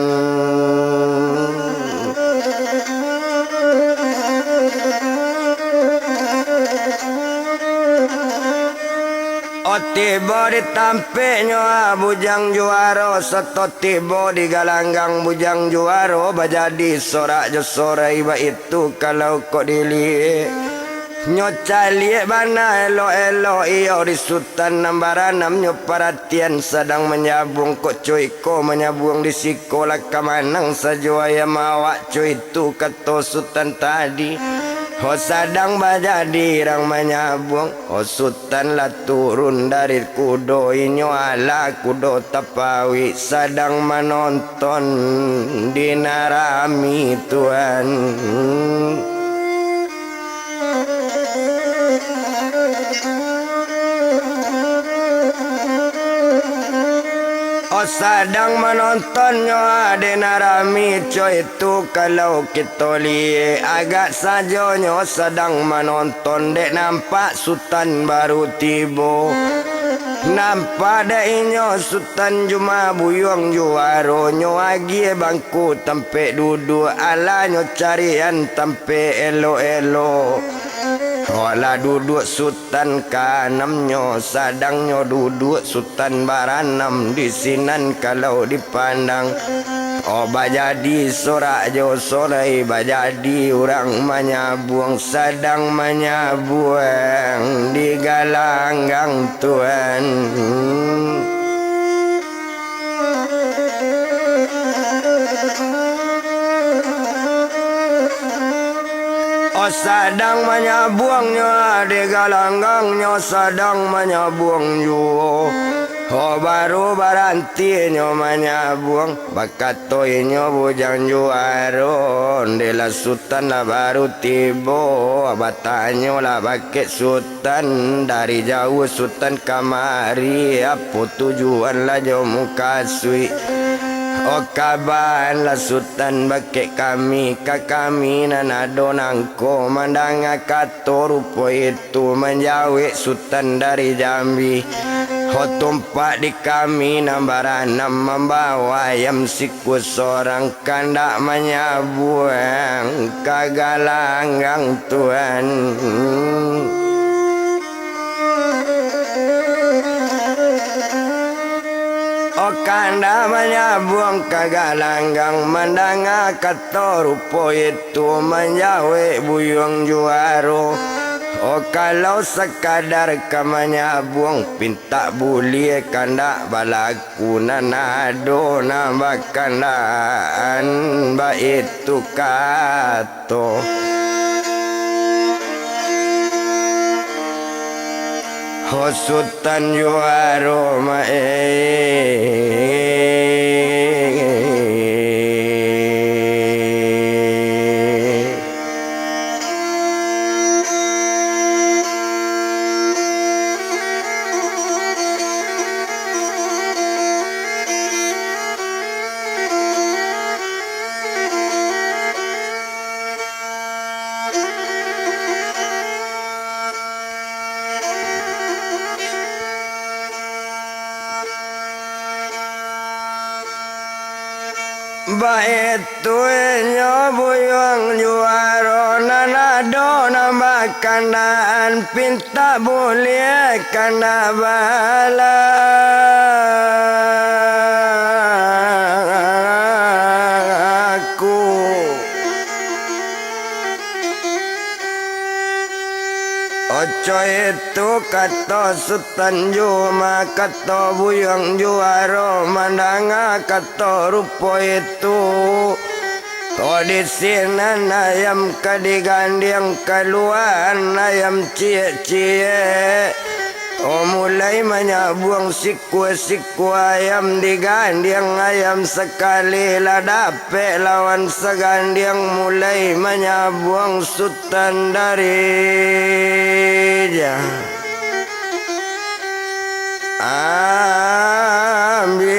Tiba ditampiknya bujang juara Seto tiba di galanggang bujang juara Bajadi sorak je sorai ba itu kalau kok dilihat Nyoca liat bana elo-elo iyo di sultan nambaranam nyo perhatian sedang menyabung kok cuy ko menyabung di sikola kamanang sajuaya mawak cuy itu kata sultan tadi Oh sadang bajadi rang menyabung Oh sultan lah turun dari kudo inyo ala kudo tapawi Sadang menonton di narami tuan Oh sadang menontonnya ada narami coy itu kalau kita lihat agak sajonyo sedang menonton dek nampak sultan baru tiba nampak dek inyo sultan cuma buyung juaro nyo agi bangku tempe duduk ala nyo carian tempe elo-elo Wala duduk sultan kanamnyo sadangnya duduk sultan baranam di sinan kalau dipandang Oh bajadi sorak jo sorai bajadi orang menyabuang sedang menyabuang di galanggang Tuhan. Oh sedang menyabuangnya di galanggangnya sedang menyabuang juga. Oh baru baranti nyo menyabuang bakatoy nyo bujang juaron dela sultan lah baru tibo batanyo lah bakit sultan dari jauh sultan kamari apa tujuan lah jo mukasui. Oh kaban lah sultan bakit kami kakami nanado nangko mandang kato rupo itu menjawik sultan dari Jambi. Oh tumpak di kami nambaranam membawa ayam siku seorang kandak menyabuang kagalanggang Tuhan. Oh kanda menyabuang kagalanggang mandanga kato rupo itu menjawe buyung juaro. Oh kalau sekadar kamanya buang pinta boleh kandak balaku nanado nambah kandaan ba itu kato. Oh sultan juaro baik tuenyo buyang juaro nanado nambah kandaan pinta boleh kanda balaku. Oco itu kata sultan juma kata buyang juaro mandanga kata rupo itu. Oh di sini ayam kadiganding keluar ayam cie-cie. Oh mulai menyabuang siku ayam diganding ayam sekali lah dapet lawan seganding mulai menyabuang sultan dari ambil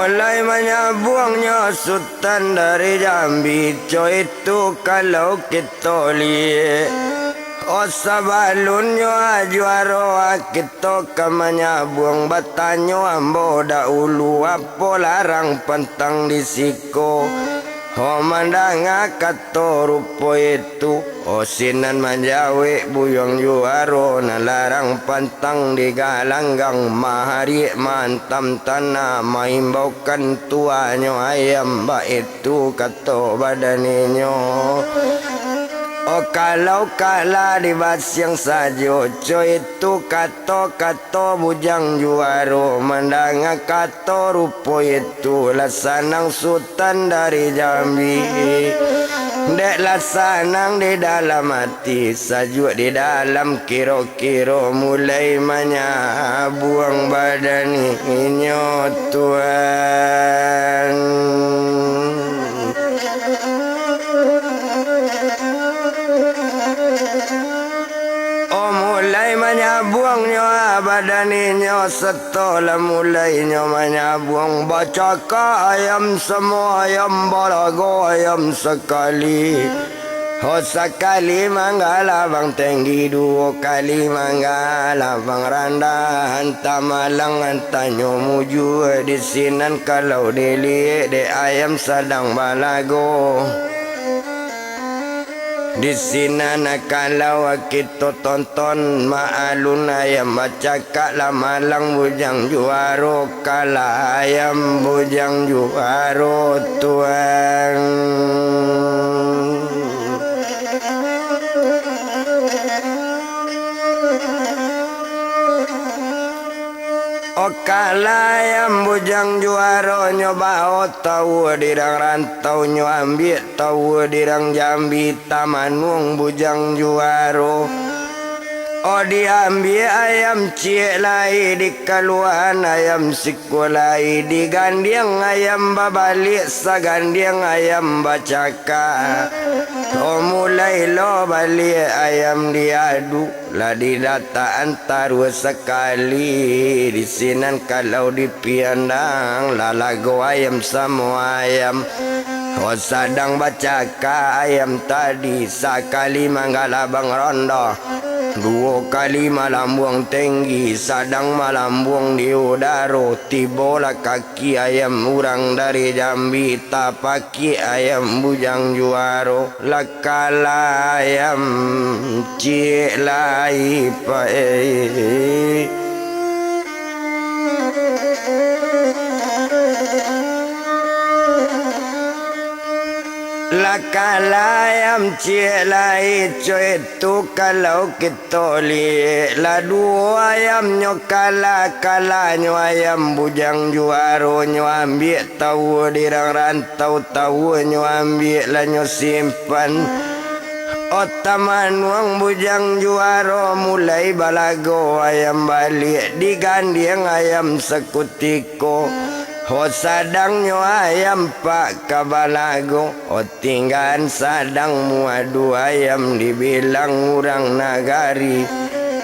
mulai menyabuangnya sultan dari Jambi. Coy itu kalau kita lihat oh sabalunnya juaro kita ke menyabuang batanyo ambo dahulu apa larang pentang di siko. Oh mandanga kato rupo itu. Oh sinan menjawe buyang juaro nalarang pantang di galanggang mahari mantam tanah maimbaukan tuanyo ayam ba itu kato badaninyo. Oh kalau kalah di basyang sajo coy itu kato bujang juaro mandanga kato rupo itu lasanang sultan dari Jambi. Dek lasanang di dalam hati sajuk di dalam kiro-kiro mulai menyabuang badaninyo Tuhan. Oh mulai menyabuangnya badaninyo setelah mulainya menyabuang bacaka ayam semua ayam balago ayam sekali. Ho sakali manggala bang tinggi dua kali manggala bang rendah hantar malang hantar nyomuju di sinan kalau dilihat de ayam sedang balago. Di sini kalau kita tonton maalun ayam cakap lah malang bujang juaro kalah ayam bujang juaro tuan. Kala ayam bujang juara nyoba tahu dirang rantau nyo ambil tahu dirang Jambi tamanung bujang juara. Oh diambil ayam cik lai di kaluan ayam sikulai di gandiang ayam babalik sagandiang ayam bacaka. Oh mulai lo balik ayam diadu lah didata antar sekali di sinan kalau dipiandang lah lagu ayam semua ayam. Oh sadang bacaka ayam tadi sakali manggala bang rondo. Dua kali malam buang tinggi sadang malam buang di udara tibola kaki ayam urang dari Jambi tapaki ayam bujang juara lakala ayam cik lai pae. Lakala ayam cik lai coy tu kalau kita lihat la dua ayam nyokala kala nyo ayam bujang juara nyo ambil tahu dirang rantau tahu nyo ambil la nyo simpan. Otaman wang bujang juara mulai balago ayam balik digandiang ayam sekutiko. Ho sadang nyo ayam pak kabalago. O tinggal sadang muadu ayam dibilang urang nagari.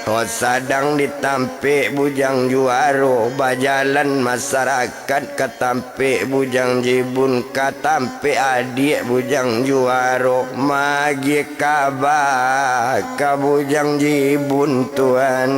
Ho sadang ditampik bujang juara bajalan masyarakat katampik bujang jibun katampik adik bujang juara magi kabah kabujang jibun tuan.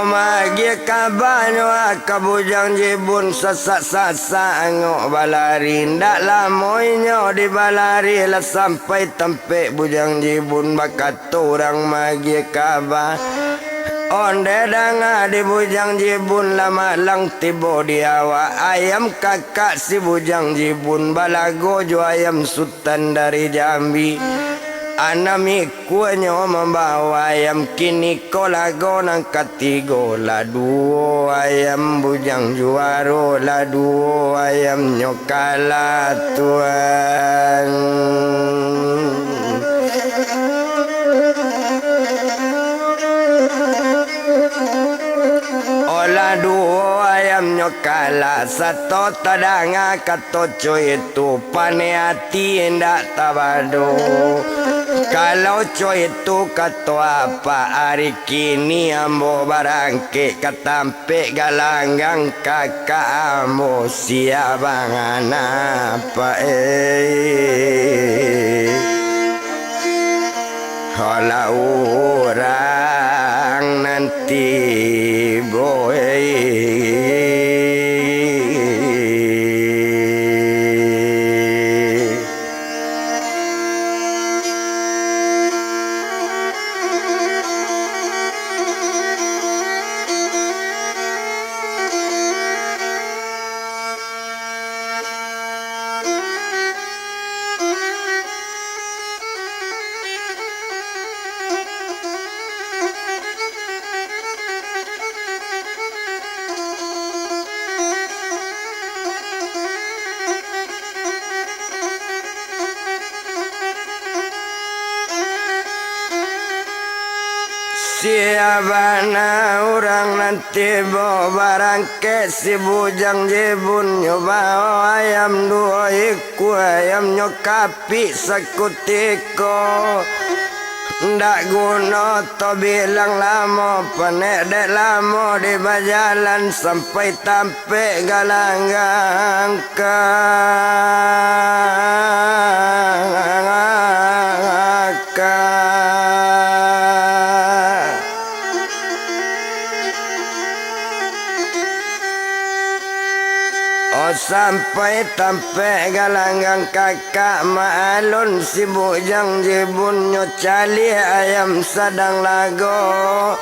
Magi kabanyo kabujang jibun sasak-sasak ngok balari ndak lamoinyo di balari lah sampai tempe bujang jibun bakat orang magi kabah. Onde danga di bujang jibun lama lang tibo di awak ayam kakak si bujang jibun balago jo ayam sultan dari Jambi. Anami kuanyo membawa ayam kini kolago nang katigo la duo ayam bujang juara la duo ayam nyokala tuan. Ola duo ayam nyokala satu tadanga katoco itu pane hati ndak tabado. Kalau coy itu kata apa hari kini ambo barangke katampe galanggang kakak ambo siabang apa kalau orang nanti boy. Siapa na orang nanti bawa barang ke si bujang jibun nyoba ayam dua iku ayam nyokapi sekutiko. Ndak guna to bilang lama, panek dek lama di bajalan sampai tampe galanggang sampai tampe galanggang kakak maalun si bujang jibun nyocali ayam sadang lago.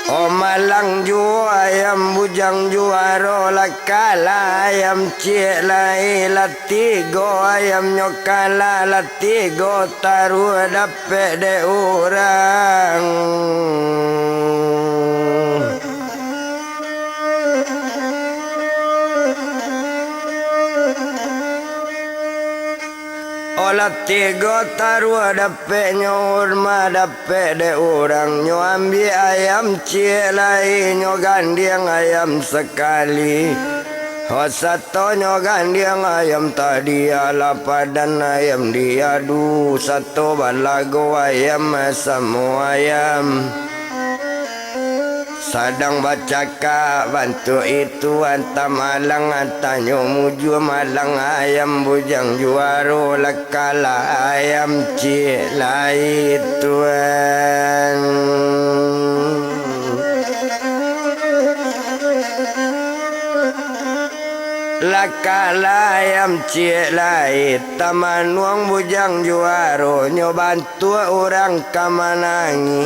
Oh malang ju ayam bujang juaro lakala ayam cik lai latigo ayam nyokala latigo taru dapet de orang. Olah tiga taru dapet nyorma dapet de orang nyo ambil ayam cik lain nyo gandiang ayam sekali. Satu nyo gandiang ayam tadi ala padan ayam diadu satu balago ayam semua ayam. Sadang baca kak bantu itu anta malang anta nyomuju malang ayam bujang juaro lekala ayam cik lai tuan. Lakala ayam cik lai taman wang bujang juaro nyobantu orang kamanangi.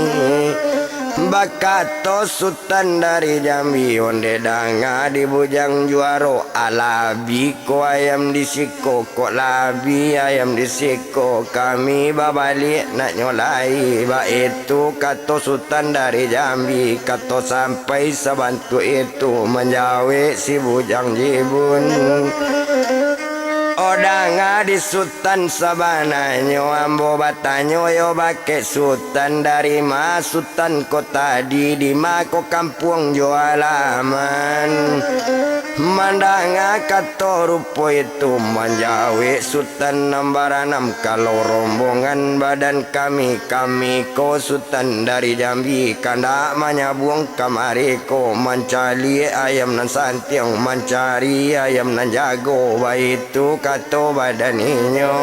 Bakato sultan dari Jambi onde danga di bujang juaro alabi ko ayam disiko kok labi ayam disiko kami babalik nak nyolai ba itu kato sultan dari Jambi kato sampai sebantu itu menjawe si bujang jibun. Odanga di sultan sabana nyo ambo batanyo yo bake sultan dari ma sultan kota di mako kampung jo alaman. Mandanga kato rupo itu menjawe sultan nambaranam kalau rombongan badan kami ko sultan dari Jambi kanda manyabuang kamari ko mencari ayam nan santiang mencari ayam nan jago baitu kato badaninyo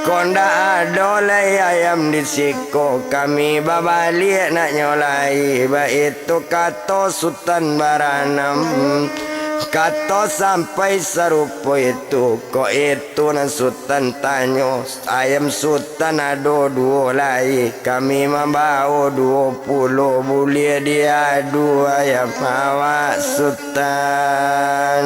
konda adolai ayam disiko kami babalik nak nyolai baitu kato sultan baranam kato sampai serupo itu ko itu nan sultan tanyo ayam sultan ado dua lai kami membawa 20 boleh diadu ayam awak sultan.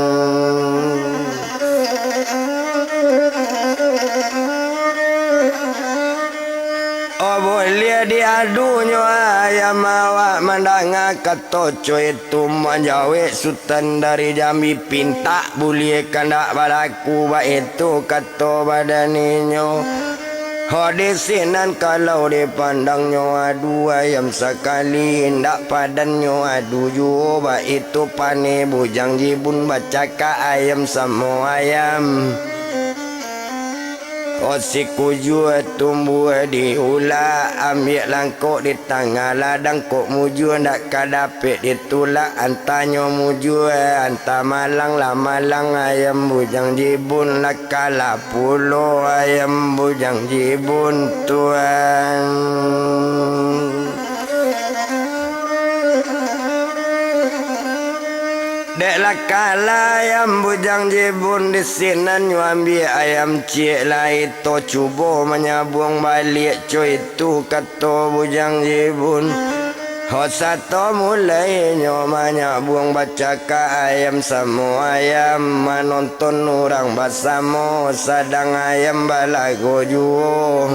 Oh boleh diadu nyo ayam awak mandanga kato coy itu menjawe sultan dari Jambi pinta boleh kandak balaku ba itu kato badaninyo. Oh di sinan kalau dipandang nyo adu ayam sekali ndak padan nyo adu jo ba itu pane bujang jibun bacaka ayam semua ayam. Oh si kuju tumbuh di ula ambil langkok di tengah ladang kok muju ndak kadapet ditulak antanyo muju anta malang lah malang ayam bujang jibun lakala pulo ayam bujang jibun tuan. Dek lakala ayam bujang jibun di sinan nyu ambil ayam cik lai to cubo menyabung balik cuy itu kato bujang jibun. Hot satu mulai nyo menyabung baca ka ayam semua ayam menonton orang bersama sadang ayam balago juo.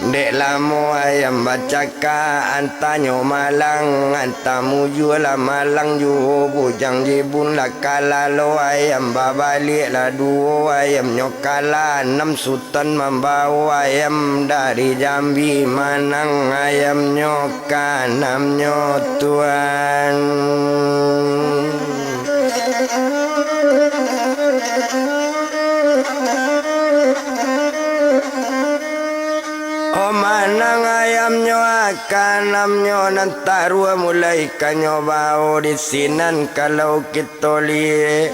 Dek lamo ayam bacaka antanyo malang antamu jualah malang ju bujang jibun lah kalalo ayam babalik lah dua ayam nyokala 6 sultan membawa ayam dari Jambi manang ayam nyoka 6 nyotuan. baru mulai kanyo bau di sinan kalau kita liye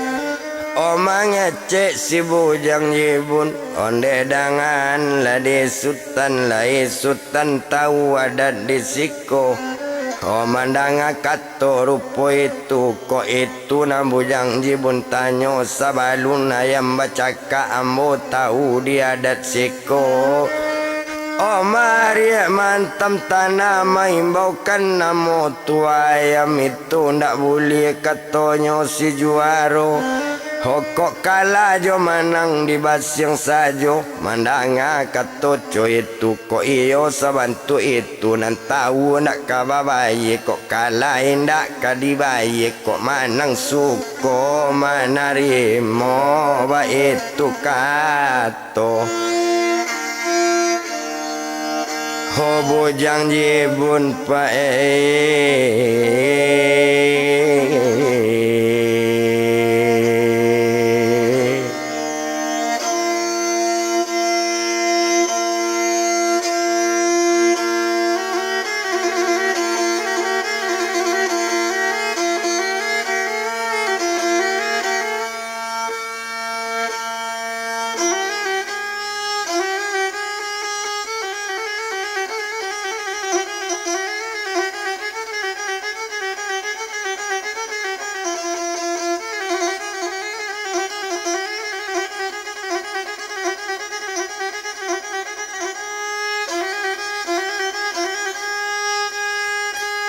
omang ngecek si bujang jibun onde dangan ladi sultan lai sultan tahu adat di siko omandang kato rupo itu ko itu nam bujang jibun tanyo sabalun ayam bacaka ambo tahu di adat siko. Oh mari mantam tanah maimbaukan namo tua ayam itu ndak boleh katonyo si juaro. Hokok kalah jo manang di basyang sajo mandanga katoco itu kok iyo sabantu itu nan tahu nak kababaye kok kalah indak kadibaye kok manang suko manarimo ba itu kato. Ho bujang jibun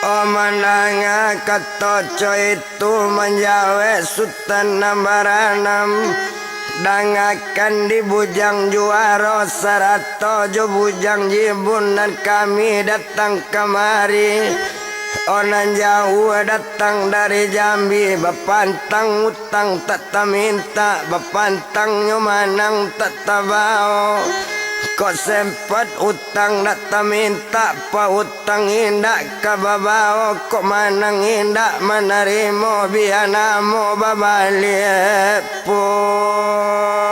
Omandanga katoco itu menjawe sultan nambaranam dangakan di bujang juaro sarato jo bujang jibun dan kami datang kemari onan jauh datang dari Jambi bapantang utang tak minta bapantang nyomanang tak tabao. Kok sempat utang nak minta pa utang indak kababao kok manang indak manarimo bianamo babalie pulang.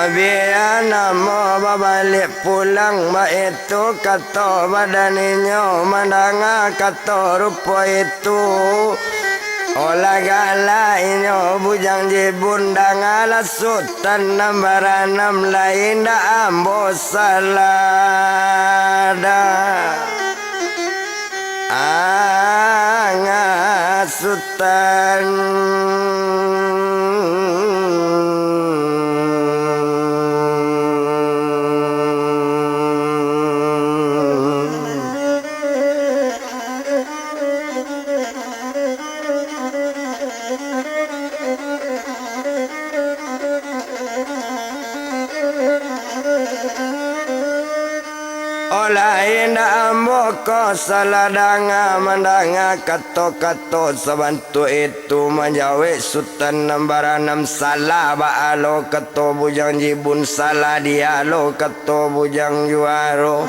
Bianamo babalik pulang ba itu kato badaninyo mandanga kato rupo itu olagala inyo bujang jibun dangala sultan nambaranam lain da ambo salada anga sultan lain ambo ko saladanga mandanga kato-kato sabantu itu menjawe sultan nambaranam salah baalo kato bujang jibun salah dialo kato bujang juaro.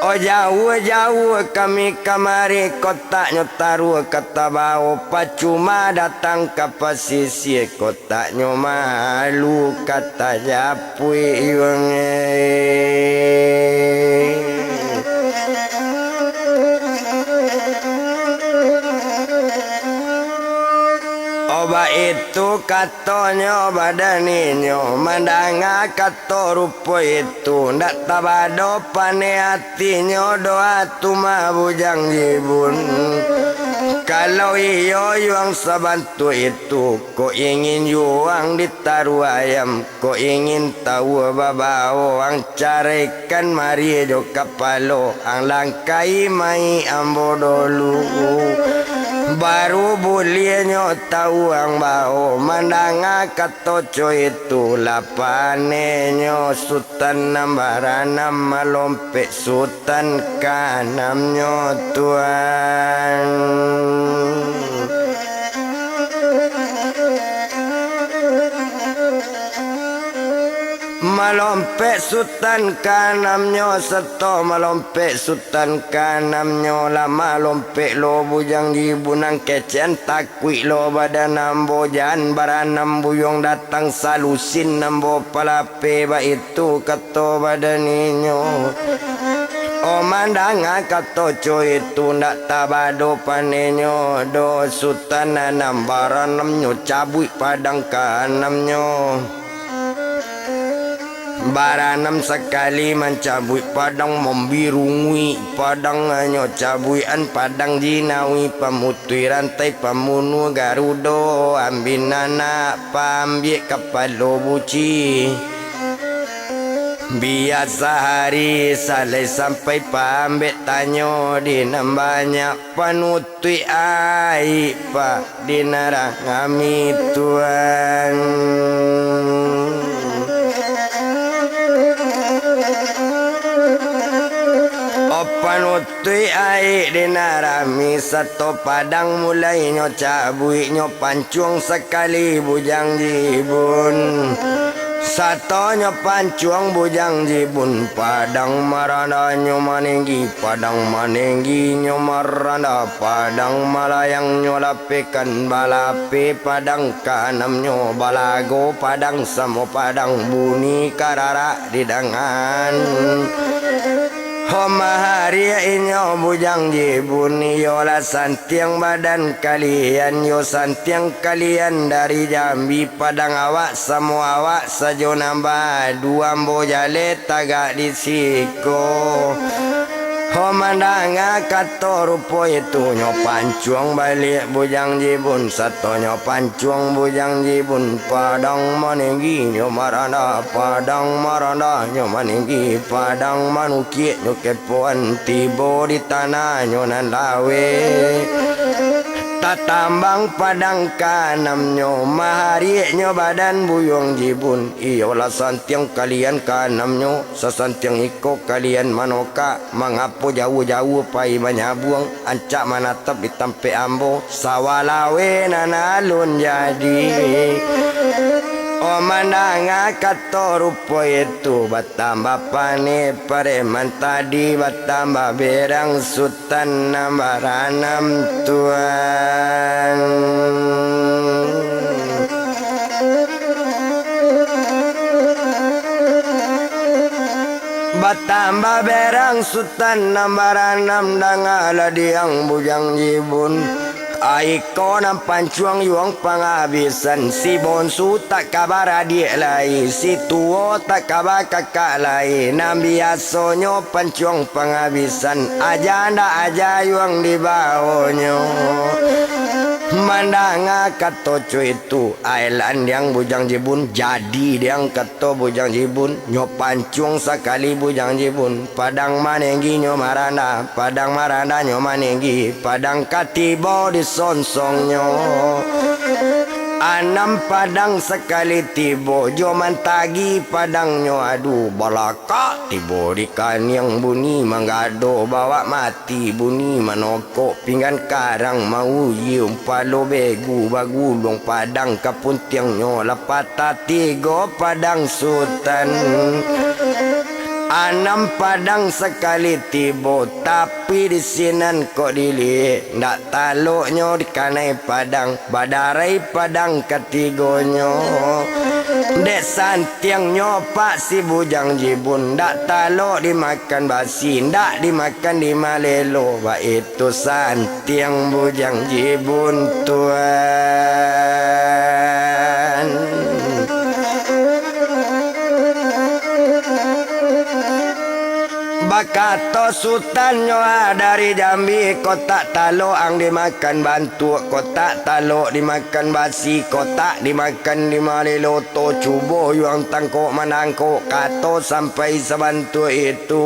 Oh jauh-jauh kami kamari kotaknya taruh kata bau pacuma datang ke pesisi kotaknya malu kata japui Oba itu katonyo badaninyo mandanga kato rupo itu ndak tabado pane hatinya doa tuma bujang jibun. Kalau iyo yuang sabantu itu ko ingin yuang ditaruh ayam ko ingin tahu babao ang carikan mari do kapalo ang langkai mai ambo dulu baru bulienyo tahu ang bao mandanga katoco itu lapanenyo sultan nambaranam malompe sultan kanamnyo tuan. Malompek sultan kanamnyo seto malompek sultan kanamnyo lama lompek lo bujang jibunang kecen takwi lo badan nambo jan baranam buyong datang salusin nambo palape ba itu kato badaninyo. O mandanga kato coy itu ndak tabado panenyo do sultan nanam baranamnyo cabui padang kanamnyo. Baranam sekali mencabui padang membirungui padang nyo cabuian padang jinawi pemutui rantai pemunu garudo ambinana pambie kapalo buci. Biasa hari salai sampai pambek tanyo di banyak panutui ai pak di narangami Tuhan. Panutui aik di narami satu padang mulai nyo cabui nyo pancuang sekali bujang jibun. Satu nyo pancuang bujang jibun padang maranda nyo manenggi padang manenggi nyo maranda padang malayang nyo lapekan balape padang kanam nyo balago padang samo padang buni karara di dangan. Homa hari inyo bujang jibun yola santiang badan kalian yo santiang kalian dari Jambi padang awak semua awak sajo nambah dua mbojale tagak di siko. Homandanga kato rupo itu nyo pancuang balik bujang jibun satu nyo pancuang bujang jibun padang manenggi nyo maranda padang maranda nyo manenggi padang manukit nyo kepuan tibo di tanah nyo nan lawe. Tatambang padang kanam nyo mahari nyo badan buyong jibun iyola santiang kalian kanam nyo sasantiang iko kalian manoka mangapo jauh-jauh pai banyabuang ancak manatap di tampe ambo sawalawe nanalun jadi. O mandanga kato rupo itu batambah pane pareman tadi batambah berang sultan nambaranam Tuhan. Batambah berang sultan nambaranam dangala diang bujang jibun. Aiko nam pancuang yuang penghabisan si bonsu tak kabar adik lain si tuo tak kabar kakak lain nam biasonyo pancuang penghabisan aja ndak aja yuang di bawahnya. Mandanga kato cuy itu ailan yang bujang jibun jadi yang kato bujang jibun nyo pancung sekali bujang jibun padang manenggi nyo maranda padang maranda nyo manenggi padang katibo di sonsongnya. Anam padang sekali tibo joman tagi padangnya aduh balaka tibo di kaniang bunyi manggado bawa mati bunyi manokok pinggan karang mau yium palo begu bagulung padang kapuntiangnya lapata tigo padang sultan. Anam padang sekali tibo tapi di sinan kok dili ndak taluknya di kanai padang badarai padang ketigonyo. Dek santiang nyopak si bujang jibun ndak taluk dimakan basi ndak dimakan di malelo ba itu santiang bujang jibun Tuhan. Bakato sultan nyoa dari Jambi kotak talo ang dimakan bantu kotak talo dimakan basi kotak dimakan di maliloto cubo yang tangkok menangkok kato sampai sebantu itu.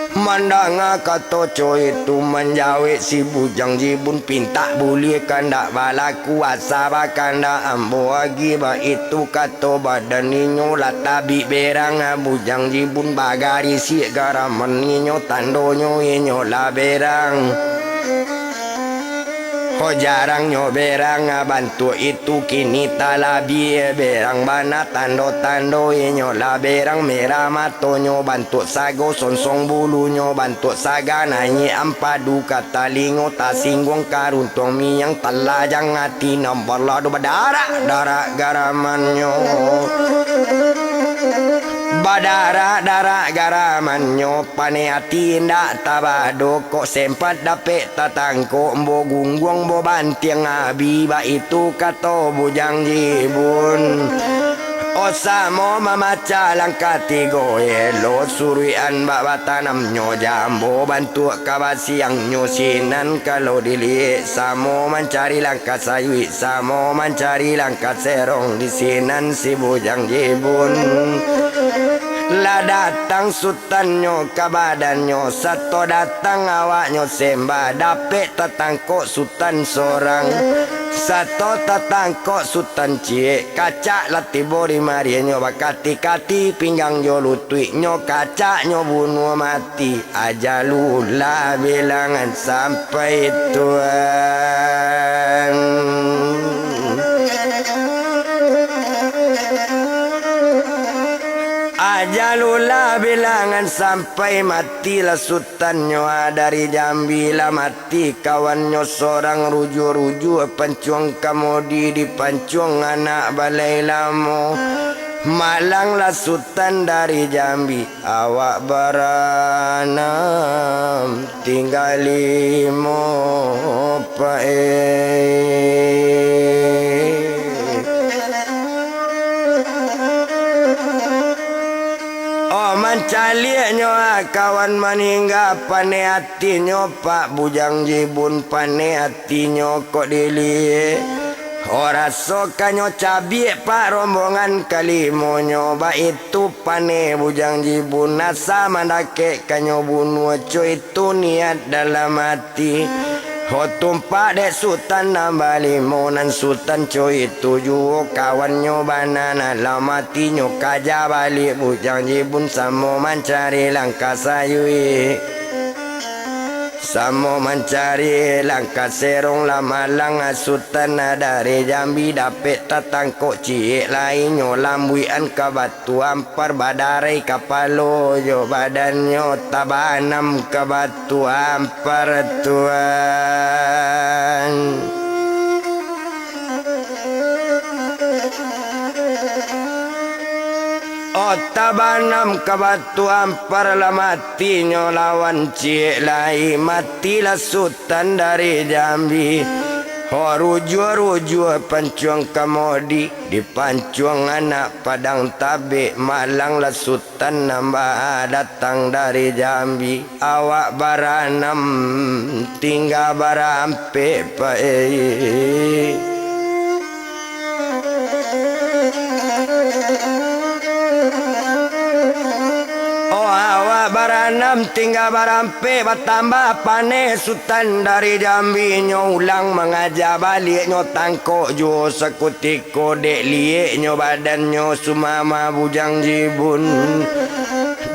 Mandanga kato coy itu menjawab si bujang jibun pinta boleh kandak balaku asaba kandak ambo agi ba itu kato badan ninyo latabi berang bujang jibun bagari si garaman ninyo tandonyo inyo la berang. Ko jarangnya berang bantu itu kini talabi berang bana tando-tando inyo la berang merah matonyo bantu sago sonsong bulunya bantu saga nanyi ampadu kata lingo tasinggung karuntong miyang telajang hati nombor lado badara darah garamanyo badara garamanyo pane hati ndak tabado kok sempat dapet tatangko mbo gungguang bo bantiang abiba itu kato bujang jibun osamo mamaca langkati goelo surian bawa tanam nyo jambo bantu kabasiang nyusinan kalau dilihat samo mencari langkat sayui samo mencari langkat serong di sinan si bujang jibun lah datang sutannya kabadannya satu datang awaknya sembah dapet tatangkok sultan sorang satu tatangkok sultan cie kacak lati bori marianyo bakati-kati pinggang jo lutui nyo kacak nyo bunuh mati ajalulah bilangan sampai Tuhan. Ajalulah bilangan sampai matilah sultannya dari Jambi lah mati kawannya seorang ruju-ruju pancuang kamodi di pancuang anak balai lamo malanglah sultan dari Jambi awak baranam tinggal limo mancalianyo kawan maningga pane hatinyo pak bujang jibun pane hatinyo kok dili ora sokanyo cabi pak rombongan kalimonyo ba itu pane bujang jibun nasa mandake kanyo bunuh co itu niat dalam hati ho tumpak dek sultan nambah limonan sultan coy tujuh kawannya banana lamatinya kaja balik bujang jibun samo mencari langkah sayui samo mencari langkah serong lamalang sultan dari Jambi dapet tatangkok ciek lainnya lambuian ke batu ampar badarai kapalo jo badannya tabanam ke batu ampar Tuhan. Tabanam ke batu ampar lah matinya lawan cik lai matilah sultan dari Jambi ruju-ruju pancuang kamodi di pancuang anak padang tabe malanglah sultan nambah datang dari Jambi awak baranam tinggal barampe baranam tinggal barampe bertambah pane sultan dari Jambi nyo ulang mengajak balik nyo tangkok jo sekutiko dek liek nyo badan nyo sumama bujang jibun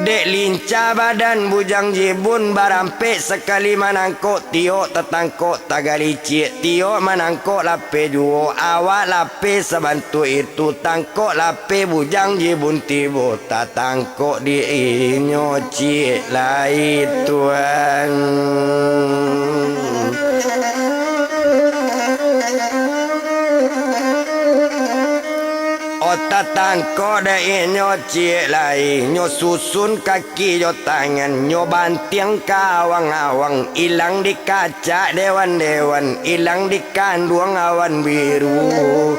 dek lincah badan bujang jibun barampe sekali manangkok tio tetangkok tagali cik tio manangkok lape juo awak lape sebantu itu tangkok lape bujang jibun tibo tatangkok di inyo cik lai Tuhan. Tatangko dai nyo cik lai nyo susun kaki nyo tangan nyo bantiang kawang-awang ilang di kaca dewan-dewan ilang di kanduang awan biru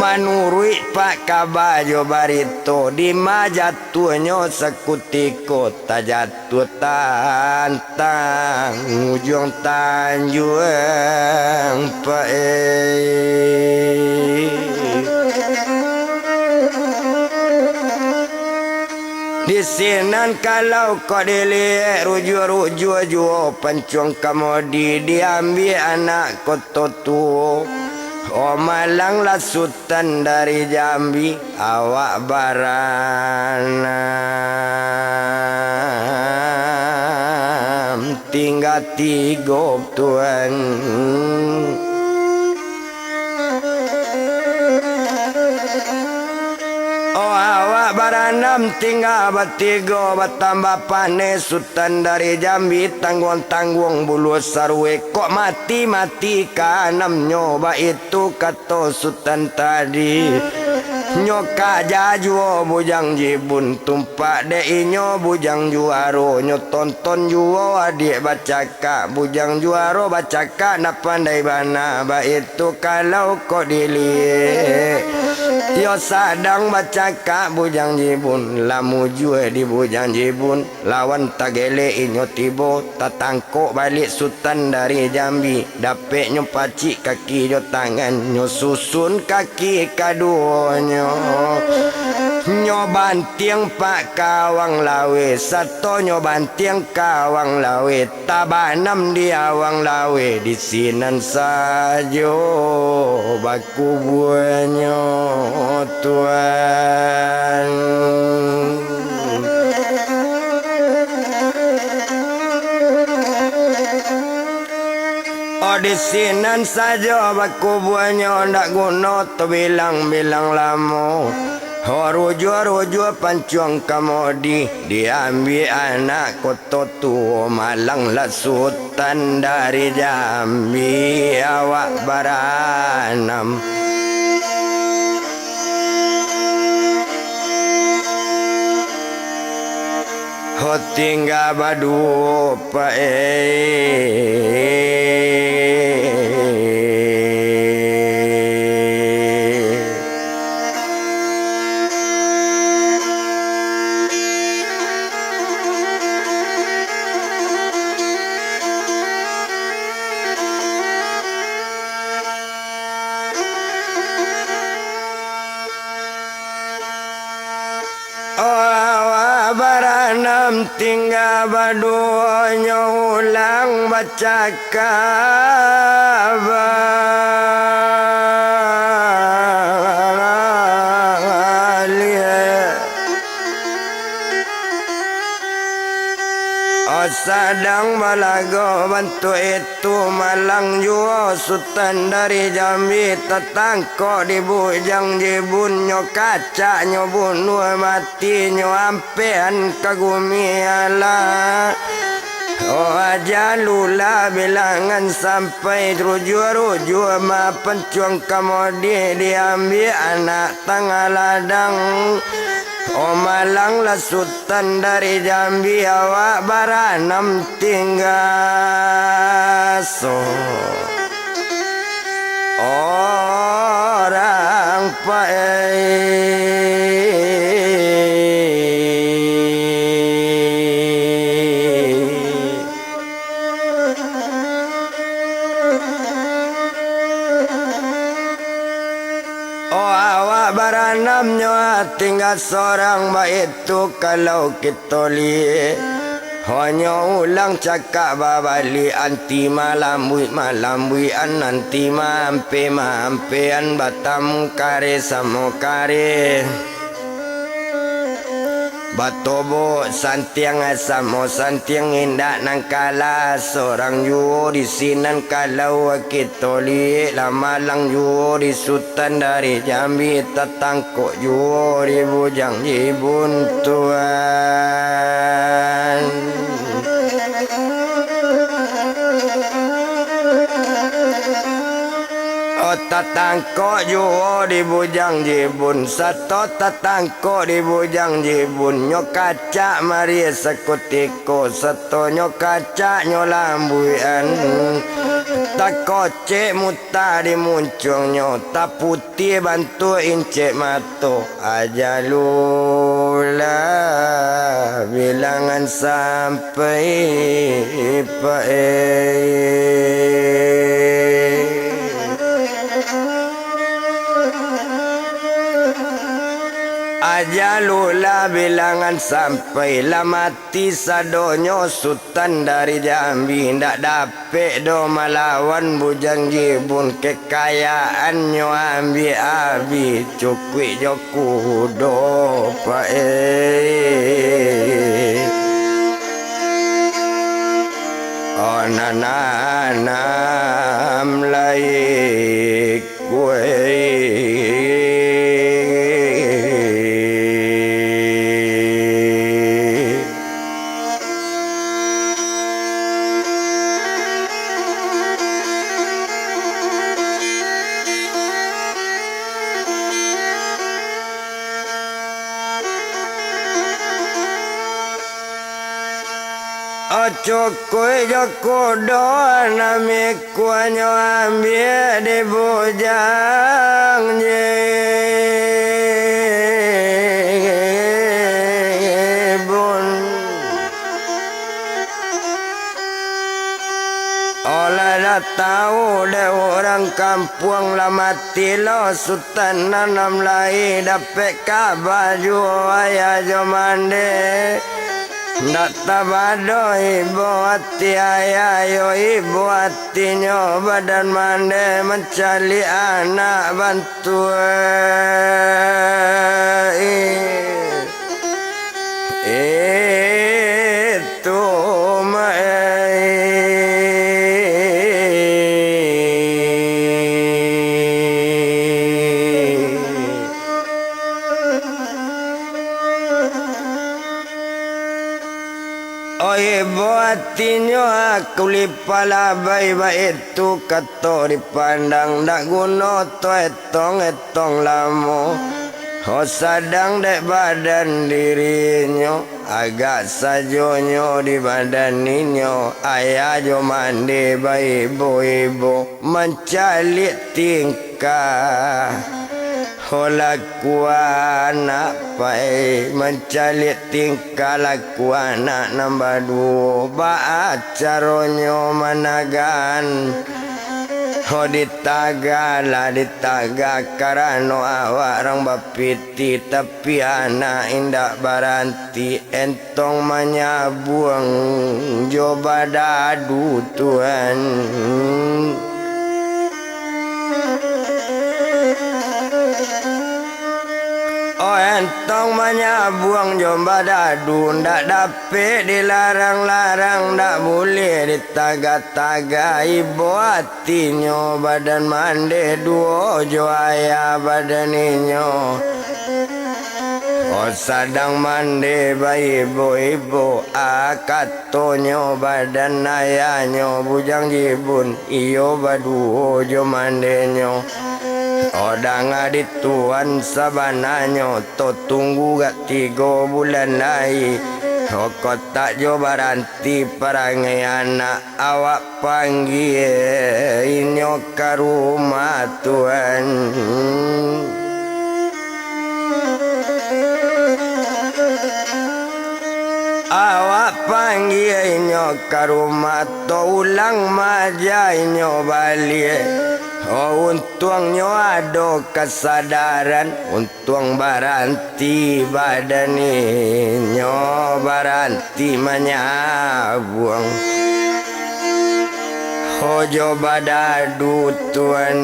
manurui pak kabayo barito di majatuh nyo sekutiko tajatuh tantang ujung tanjuang di sinan kalau kau dilihat ruju-ruju juo pancuang kamodi diambil anak kototu malang lah sultan dari Jambi awak baranam baranam tinggal tiga tuan. Oh awak baranam tinggal bertiga bertambah panes Sultan dari Jambi tanggung-tanggung bulu sarwe kok mati-mati kanam nyoba itu kata Sultan tadi nyoka jajuo bujang jibun tumpak dei nyo bujang juaro nyo tonton juo adik baca kak bujang juaro baca kak nak pandai bana ba itu kalau kok dilihat yo sadang baca kak bujang jibun lamu jue di bujang jibun lawan tagele inyo tibo tatangkok balik Sultan dari Jambi dapet nyo pacik kaki nyo tangan nyo susun kaki kaduonyo nyo bantiang pak kawang lawe sato nyo bantiang kawang lawe tabanam di awang lawe di sinan sajo baku buanyo tuan. Oh di sinan saja baku buahnya ndak guna tu bilang-bilang lama. Oh rujuk-rujuk pancuang kamodi diambil anak kota tua Malang lah Sultan dari Jambi awak baranam. Oh tinggal badu pa baranam tinggal baduanya ulang baca kabar sadang balago bantu itu Malang jua Sultan dari Jambi tetangko di bujang jibun nyo kaca nyo bunuh mati nyo ampean kagumi ala. Oh aja lula bilangan sampai rujuk-rujuk ma pencuang kamodi diambil anak tanggal ladang. Oh Malang lah Sultan dari Jambi awak baranam tinggal so orang baranamnya tinggal seorang baik tu kalau kita lihat hanya ulang cakap babali anti malam buian nanti mampean batam kare samo kare batobo santiang samo santiang indak nangkala seorang juo di sinan kalau kita lihat lama lang juo di Sultan dari Jambi tatangkok juo di bujang jibun tuan. Tatangko juo di bujang jibun satu tatangko di bujang jibun nyo kaca mari sekutiko satu nyo kaca nyo lambuian tak kocek muta di muncung nyo tak putih bantu incek mato aja lula bilangan sampai aja lula bilangan sampai lah mati sadonyo Sultan dari Jambi ndak dapet do malawan bujang jibun kekayaannya ambil abi cukwi joku do Onananam lai kue Cokoi joko doa nami kuanyo ambil di bujang bun. Olah dah tahu deh orang kampung lah mati lo sultan nanam lai dapat baju ayah jomande. Ndak tabado ibu hati ayah yo ibu hatinya badan mande mencari anak bantuan itu hatinya kulipala baik itu kato dipandang dak guna to etong lamo ho sadang dek badan dirinya agak sajonyo di badan ninyo ayah jo mandi baik ibu mencari tingkah laku anak pai mencari tingkah laku anak nombor dua baacaronyo managan ho ditaga karano awak orang bapiti tapi anak indak baranti entong manyabuang jo badadu Tuhan. Entong manyabuang jomba dadu ndak dapet dilarang-larang ndak boleh ditaga-taga ibu hatinya badan mande duo jo ayah badan inyo sadang mande bayi ibu akatonyo badan ayahnya bujang jibun iyo baduo jo mandenyo odang adit tuan sabananyo to tunggu gak 3 bulan lagi kok tak jo baranti parangai anak awak panggil inyo ke rumah Tuhan. Awak panggil inyo ke rumah to ulang maja inyo balik. Oh untungnya ada kesadaran untung baranti badan inyo baranti manyabuang hojo badadu Tuhan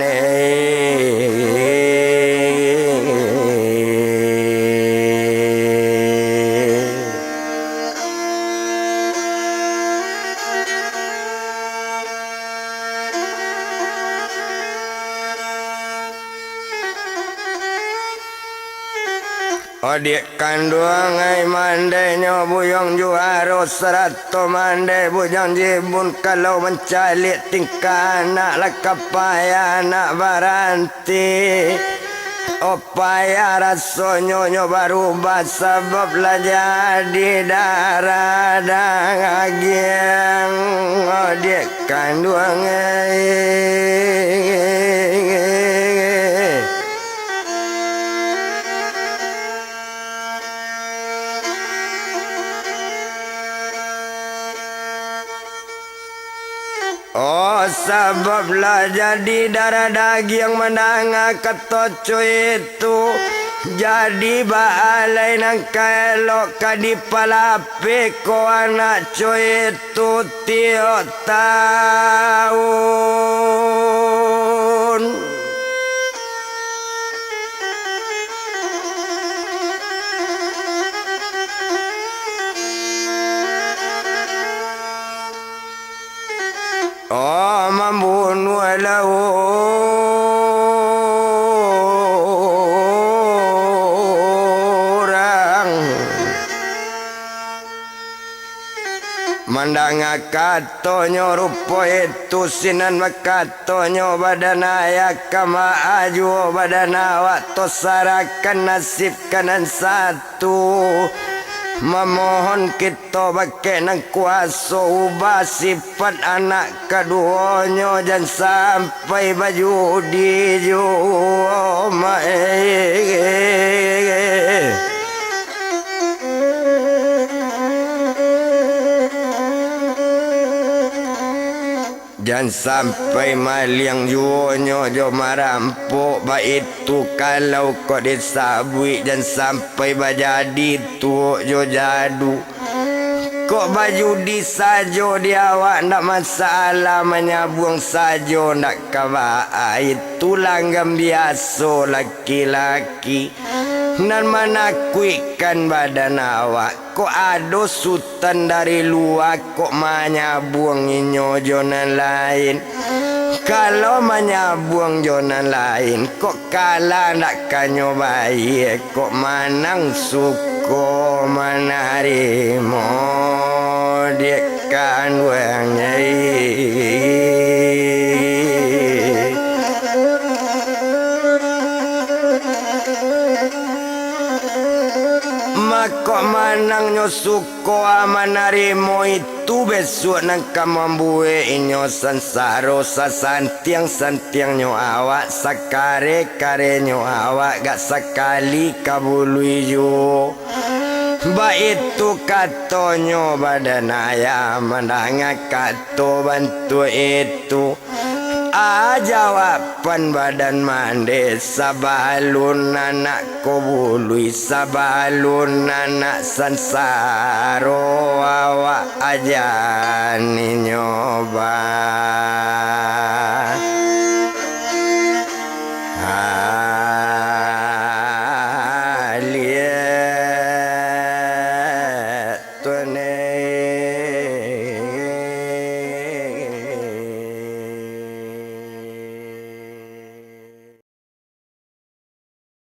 Adik kandung ai mande nyo buyong juaro serato mande bujang jibun kalau mencari tingkah anak lakapaya anak baranti opaya rasonyo nyo baru sebab lah jadi darah daging adik kandung sebablah jadi darah daging menangah ketoco itu jadi baalai nang kelok kadipalapi ko anak coy itu tiok tahun. Oh membunuh orang mandang katonyo rupo itu sinan makatonyo badanaya kama aju badana waktu sarakan nasib kanan satu memohon kita pakai nang kuasa ubah sifat anak keduanya dan sampai baju dijual jangan sampai maliang juonyo jo marampok baik tu kalau kau disabui dan sampai bajadi tu jo jadu kok baju di sajo dia awak nak masalah menyabung sajo nak kawa itu langgam biasa laki-laki nan mana kuikan badan awak kok ada sultan dari luar kok menyabung inyo jonan lain kalau menyabung jonan lain kok kalah nak kanyo baik kok manang suko manarimo dekan wangnya kok manang nyo suko amanarimo itu besok nang kamambue inyo sansaro sasantiang nyo awak sakare nyo awak gak sakali kabului jo ba itu katonyo badanaya mandanga kato bantu itu jawapan badan mande sabalun anak kobului sabalun anak sansaro awak aja